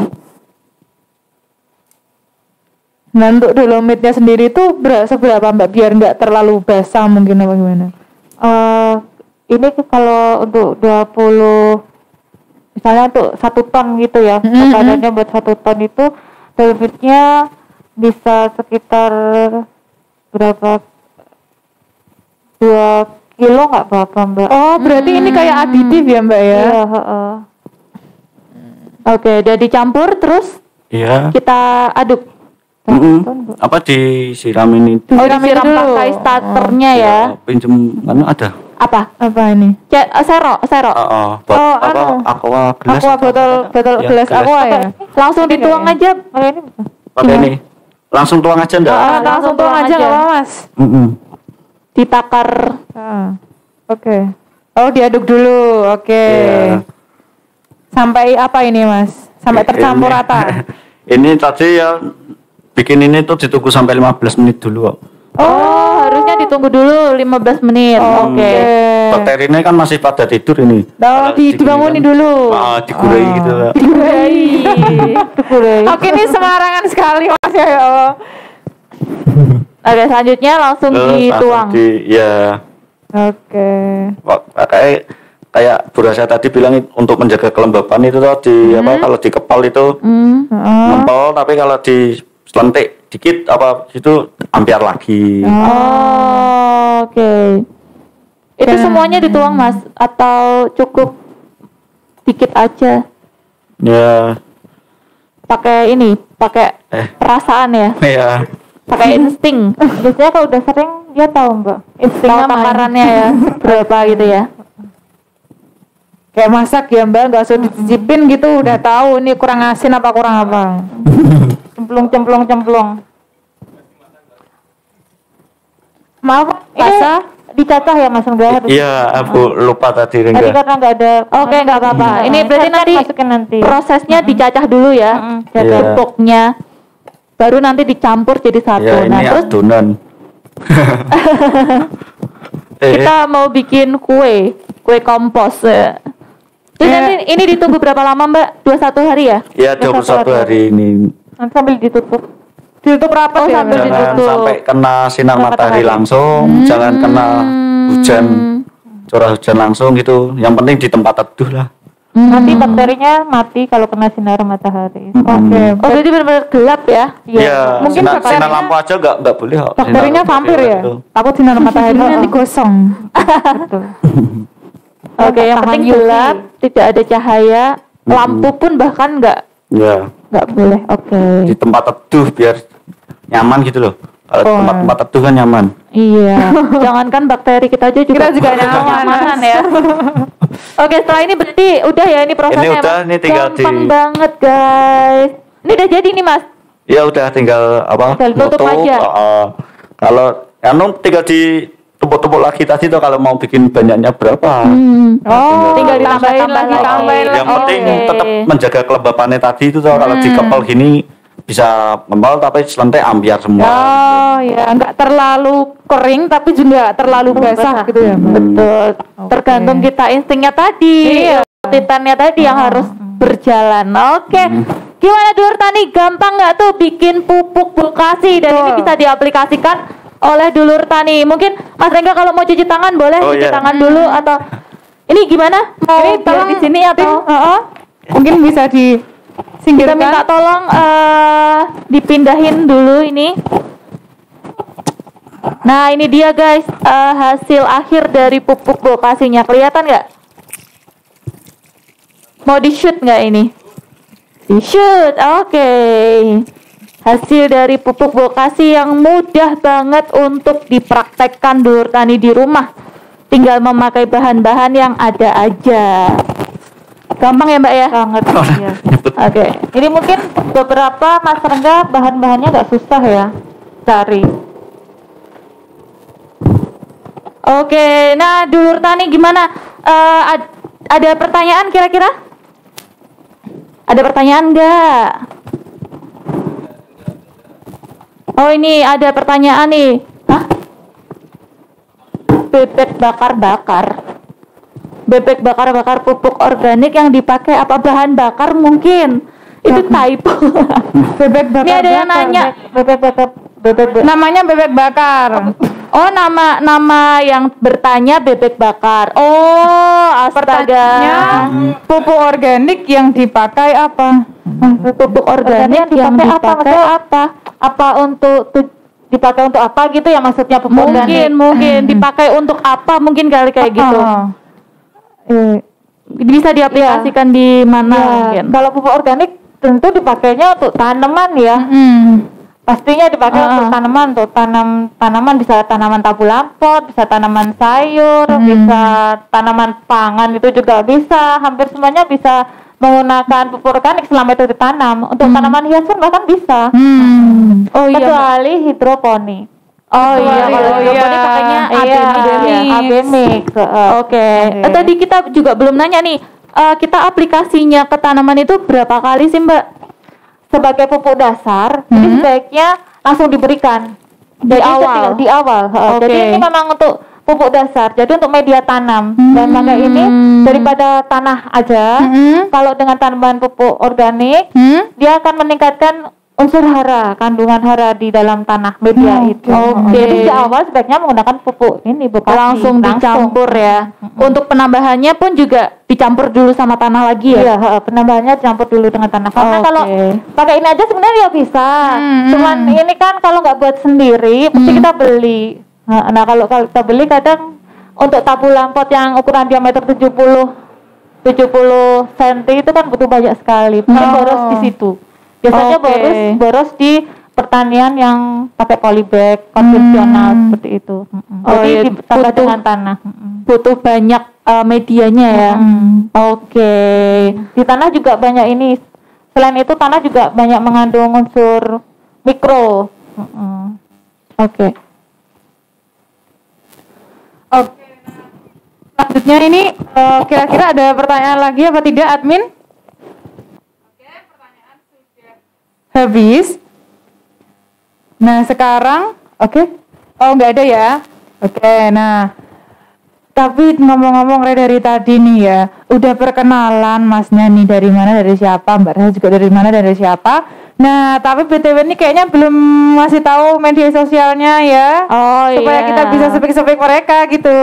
A: Nah, untuk dolomitnya sendiri itu seberapa Mbak biar nggak terlalu basah mungkin apa gimana?
C: Ini kalau untuk 20 misalnya untuk 1 ton gitu ya, padannya buat 1 ton itu dolomitnya bisa sekitar berapa? 2 kilo nggak apa-apa Mbak.
A: Oh, berarti ini kayak aditif ya Mbak ya?
C: Iya.
B: Oke, udah dicampur terus kita aduk.
D: Apa disiramin itu?
B: Disiram pakai starternya ya.
D: Pinjem ada.
B: Apa
A: ini?
B: Sero.
D: Aqua gelas.
A: Botol gelas aqua ya.
B: Langsung dituang aja.
D: Pakai ini. Langsung tuang aja enggak?
A: Langsung tuang aja enggak apa-apa, Mas.
B: Ditakar.
A: Oke. Oh, diaduk dulu. Oke. Sampai apa ini, Mas? Sampai tercampur rata.
D: Ini tadi ya bikin ini tuh ditunggu sampai 15 menit dulu kok.
B: Oh, harusnya ditunggu dulu 15 menit. Oke.
D: Bakterinya kan masih pada tidur ini.
A: Dibangunin dulu.
D: Digurai gitu.
A: Digurai. Oke, ini sembarangan sekali Mas ya Allah.
B: Oke, selanjutnya langsung dituang.
A: Oke.
D: Kayak Bu Rasya tadi bilang untuk menjaga kelembapan itu tadi kalau dikepal itu ngempel, tapi kalau diselentik dikit gitu ampiar lagi.
B: Oke. Itu semuanya dituang Mas atau cukup dikit aja?
D: Ya.
B: Pakai perasaan ya?
D: Iya.
B: Pakai insting.
C: Biasanya kalau udah sering dia tahu Mbak.
B: Instingnya takarannya ya berapa gitu ya?
A: Kayak masak ya Mbak, nggak usah dicicipin gitu, udah tahu ini kurang asin apa kurang apa.
C: Cemplung. Maaf,
B: basah.
C: Dicacah ya Mas enggak?
D: Iya, aku lupa tadi
C: Tadi karena nggak ada.
B: Oke, nggak apa-apa. Ini berarti nanti prosesnya dicacah dulu ya, pupuknya. Baru nanti dicampur jadi satu.
D: Ya, ini terus adonan.
B: Kita mau bikin kue kompos. Terus nanti ini ditunggu berapa lama Mbak? 21 hari ya?
D: Iya, 21 hari ini.
C: Nanti sambil ditutup.
A: Ditutup rapat ya?
B: Sambil
D: Jangan
B: ditutup.
D: sampai kena sinar matahari langsung, jangan kena hujan, curah hujan langsung gitu. Yang penting di tempat teduh lah.
C: Nanti bakterinya mati kalau kena sinar matahari.
A: Oke.
B: Oh, berarti benar-benar gelap ya?
D: Iya.
A: Mungkin
D: sinar lampu aja nggak boleh kok.
A: Bakterinya vampir ya? Takut sinar matahari nanti gosong.
C: Betul.
B: Oke, yang penting gelap, tidak ada cahaya, lampu pun bahkan nggak boleh. Oke.
D: Di tempat teduh biar nyaman gitu loh. Kalau tempat teduh kan nyaman.
B: Iya. Jangankan bakteri kita juga nyaman ya. Oke, setelah ini berarti udah ya ini prosesnya.
D: Ini udah, ini tinggal
B: gampang banget guys. Ini udah jadi nih Mas.
D: Ya udah tinggal
B: tutup aja.
D: Kalau tinggal ditumpuk-tumpuk lagi tadi tuh kalau mau bikin banyaknya berapa.
B: Tinggal ditambahin lagi.
D: Yang penting tetap menjaga kelembapannya tadi itu tuh kalau dikepal gini bisa ngempal tapi selentik ambiar semua.
A: Oh ya, nggak terlalu kering tapi juga terlalu basah gitu ya.
B: Betul. Tergantung kita instingnya tadi, titannya tadi yang harus berjalan. Oke. Gimana Dulur Tani? Gampang nggak tuh bikin pupuk Bulkasi dan ini bisa diaplikasikan oleh Dulur Tani. Mungkin Mas Rengga kalau mau cuci tangan boleh cuci tangan dulu atau Ini gimana? Mau
A: Ini
B: biar
A: tolong
B: di sini atau
A: mungkin bisa
B: kita
A: disingkirkan.
B: minta tolong dipindahin dulu ini. Nah ini dia guys, hasil akhir dari pupuk bokasinya, kelihatan nggak? Mau di shoot nggak ini? Di shoot, oke. Hasil dari pupuk bokasi yang mudah banget untuk dipraktekkan dulur tani di rumah. Tinggal memakai bahan-bahan yang ada aja. Gampang ya Mbak ya?
C: Sangat ya.
B: Oke.
C: Jadi mungkin beberapa Mas Rengga bahan-bahannya nggak susah ya cari.
B: Oke, nah dulur tani gimana? Ada pertanyaan kira-kira? Ada pertanyaan nggak? Oh ini ada pertanyaan nih. Hah? Bebek bakar-bakar. Bebek bakar-bakar pupuk organik yang dipakai apa bahan bakar mungkin? Itu typo.
A: Bebek bakar.
B: Ini ada yang nanya.
C: Bebek.
A: Namanya bebek bakar.
B: Oh nama yang bertanya bebek bakar. Oh astaga.
A: Pupuk organik yang dipakai apa?
B: Pupuk organik yang dipakai apa?
C: Apa untuk dipakai untuk apa gitu ya maksudnya pupuk organik?
B: Mungkin dipakai untuk apa mungkin kali kayak gitu. Bisa diaplikasikan di mana mungkin?
C: Kalau pupuk organik tentu dipakainya untuk tanaman ya. Pastinya dipakai untuk tanaman, untuk tanaman bisa tanaman tabu lampot, bisa tanaman sayur, bisa tanaman pangan itu juga bisa. Hampir semuanya bisa menggunakan pupuk organik selama itu ditanam. Untuk tanaman hias pun bahkan bisa.
B: Oh iya.
C: Kecuali hidroponik.
B: Oh iya, kalau hidroponik pakainya AB mix. Oke. Tadi kita juga belum nanya nih, kita aplikasinya ke tanaman itu berapa kali sih Mbak?
C: Sebagai pupuk dasar, jadi sebaiknya langsung diberikan
B: Di awal?
C: Di awal. Jadi ini memang untuk pupuk dasar, jadi untuk media tanam. Dan maka ini daripada tanah aja, kalau dengan tanaman pupuk organik, dia akan meningkatkan unsur hara, kandungan hara di dalam tanah media itu. Jadi di awal sebaiknya menggunakan pupuk ini bokasi.
B: Langsung dicampur ya. Untuk penambahannya pun juga dicampur dulu sama tanah lagi ya.
C: Iya, penambahannya dicampur dulu dengan tanah. Karena kalau pakai ini aja sebenarnya ya bisa. Cuman ini kan kalau nggak buat sendiri, mesti kita beli. Nah, kalau kita beli kadang untuk tabu lampot yang ukuran diameter 70 cm itu kan butuh banyak sekali. Mungkin boros di situ. Biasanya boros di pertanian yang pakai polybag konvensional seperti itu. Jadi ditambah dengan tanah.
B: Butuh banyak medianya ya.
C: Di tanah juga banyak ini. Selain itu tanah juga banyak mengandung unsur mikro.
A: Selanjutnya ini kira-kira ada pertanyaan lagi apa tidak, admin? Habis. Nah sekarang, oh nggak ada ya. Nah tapi ngomong-ngomong dari tadi nih ya, udah perkenalan masnya nih dari mana, dari siapa, Mbak Rasa juga dari mana, dari siapa. Nah tapi BTW ini kayaknya belum ngasih tahu media sosialnya ya, supaya kita bisa speak mereka gitu.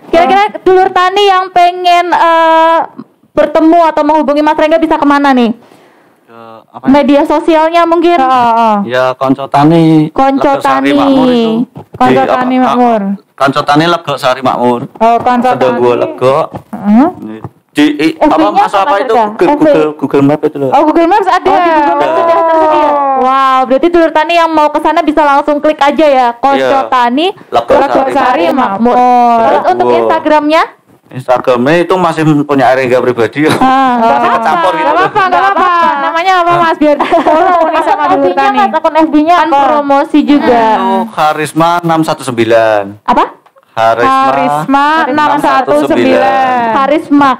B: Kira-kira dulur tani yang pengen bertemu atau menghubungi Mas Rengga bisa kemana nih? Media sosialnya mungkin?
D: Ya Konco Tani.
B: Konco Tani
A: Makmur.
D: Konco Tani Lego Sari Makmur.
A: Oh, Konco Tani.
D: Gua Lego. Di masuk apa itu? Google Map itu loh.
A: Oh, Google Maps ada.
B: Sudah tersedia. Wow, berarti dulur tani yang mau ke sana bisa langsung klik aja ya. Konco Tani
D: Lego
B: Sari Makmur. Terus untuk Instagramnya?
D: Instagramnya itu masih punya Rengga pribadi. Campur gitu.
A: Nggak apa-apa. Namanya apa Mas biar follow nih sama dulur tani.
C: Akun FB-nya
B: Kan promosi juga.
D: Itu Karisma 619.
B: Apa?
A: Karisma 619.
B: Karisma.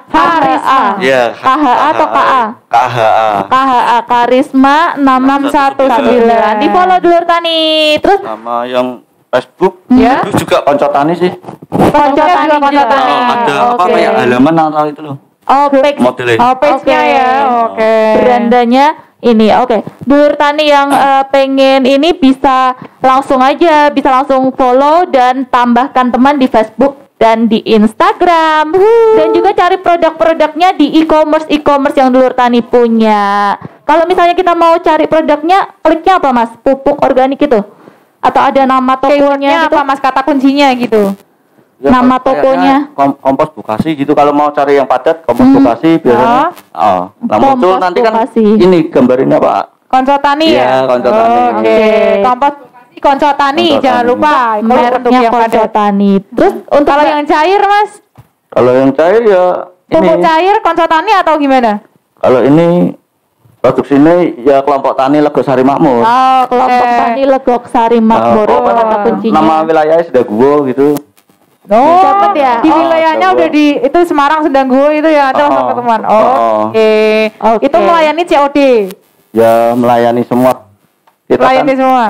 D: Iya.
B: KHA atau KA? KHA Karisma 619. Di follow dulur tani. Terus
D: sama yang Facebook
A: Ya.
D: itu juga Konco Tani sih.
B: Konco Tani juga.
D: Ada apa kayak halaman atau itu loh.
B: Oh,
D: Modelnya.
A: Oh, page-nya ya.
B: Berandanya ini. Dulur tani yang pengen ini bisa langsung follow dan tambahkan teman di Facebook dan di Instagram. Dan juga cari produk-produknya di e-commerce yang Dulur Tani punya. Kalau misalnya kita mau cari produknya, kliknya apa Mas? Pupuk organik itu? Atau ada nama tokonya gitu?
A: Apa Mas, kata kuncinya gitu?
D: Ya,
B: nama tokonya
D: kompos Bukasi gitu. Kalau mau cari yang padat, kompos Bukasi biasanya. Nah, muncul nanti kan ini gambarnya Pak.
A: Konco Tani ya?
D: Konco Tani.
A: Oke. Kompos Bukasi Konco Tani, jangan lupa.
B: Mereknya Konco Tani. Terus untuk
A: kalau yang cair Mas?
D: Kalau yang cair ya
A: pupuk cair Konco Tani atau gimana?
D: Kalau ini produksinya ya kelompok Tani Legosari Makmur.
B: Oh, kelompok Tani Legosari Makmur. Kata kuncinya.
D: Nama wilayahnya sudah gua gitu.
A: Oh,
B: dapat ya.
A: Di wilayahnya udah di itu Semarang Sedangguo itu ya, ada langsung ketemuan. Oke. Itu melayani COD.
D: Ya, melayani semua. Kita
A: melayani
D: kan,
A: semua.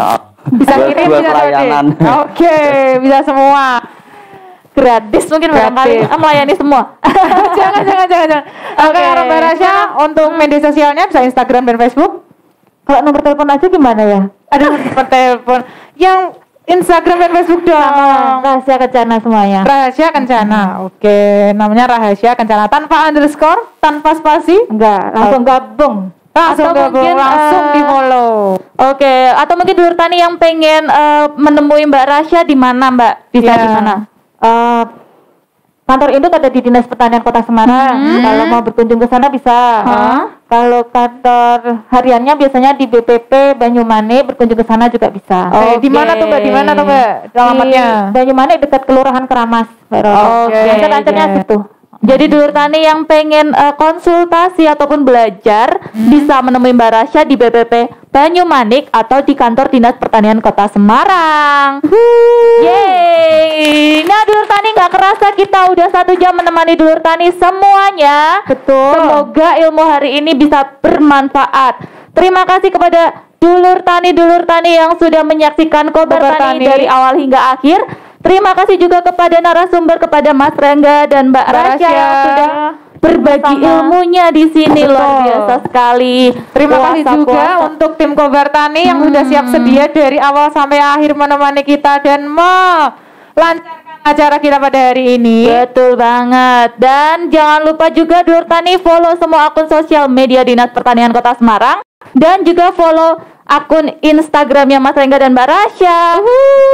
A: Bisa kirim bisa
D: pelayanan.
A: Oke, bisa semua.
B: Gratis mungkin barangkali melayani semua.
A: jangan. Oke, Mbak Rasya untuk media sosialnya bisa Instagram dan Facebook.
C: Kalau nomor telepon aja gimana ya?
A: Ada nomor telepon yang Instagram dan Facebook dong.
C: Rahasia Kencana semuanya.
A: Rahasia Kencana. Oke, namanya Rahasia Kencana tanpa underscore, tanpa spasi.
C: Enggak, langsung gabung.
A: Langsung di follow.
B: Oke, atau mungkin Dulur Tani yang pengen menemui Mbak Rasya di mana Mbak? Bisa di mana?
C: Kantor induk ada di Dinas Pertanian Kota Semarang. Kalau mau berkunjung ke sana bisa. Kalau kantor hariannya biasanya di BPP Banyumane, berkunjung ke sana juga bisa.
A: Di mana tuh Mbak? Di mana tuh Mbak? Alamatnya?
C: Banyumane dekat Kelurahan Keramas. Lancar-lancarnya situ.
B: Jadi Dulur Tani yang pengen konsultasi ataupun belajar bisa menemui Mbak Rasya di BPP Banyumanik atau di kantor Dinas Pertanian Kota Semarang. Yeay. Nah Dulur Tani nggak kerasa kita udah 1 jam menemani Dulur Tani semuanya.
C: Betul.
B: Semoga ilmu hari ini bisa bermanfaat. Terima kasih kepada Dulur Tani yang sudah menyaksikan Kobar Tani dari awal hingga akhir. Terima kasih juga kepada narasumber, kepada Mas Rengga dan Mbak Rasya yang sudah berbagi ilmunya di sini. Luar biasa sekali.
A: Terima kasih juga untuk tim Kobar Tani yang sudah siap sedia dari awal sampai akhir menemani kita dan melancarkan acara kita pada hari ini.
B: Betul banget. Dan jangan lupa juga Dulur Tani follow semua akun sosial media Dinas Pertanian Kota Semarang dan juga follow akun Instagramnya Mas Rengga dan Mbak Rasya.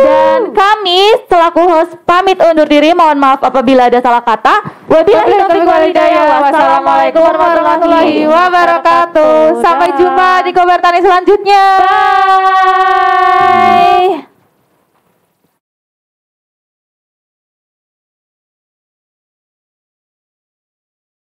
B: Dan kami selaku host pamit undur diri. Mohon maaf apabila ada salah kata. Wabillahi taufiq wal hidayah. Wassalamualaikum warahmatullahi
A: wabarakatuh. Sampai jumpa di Kobar Tani selanjutnya.
B: Bye.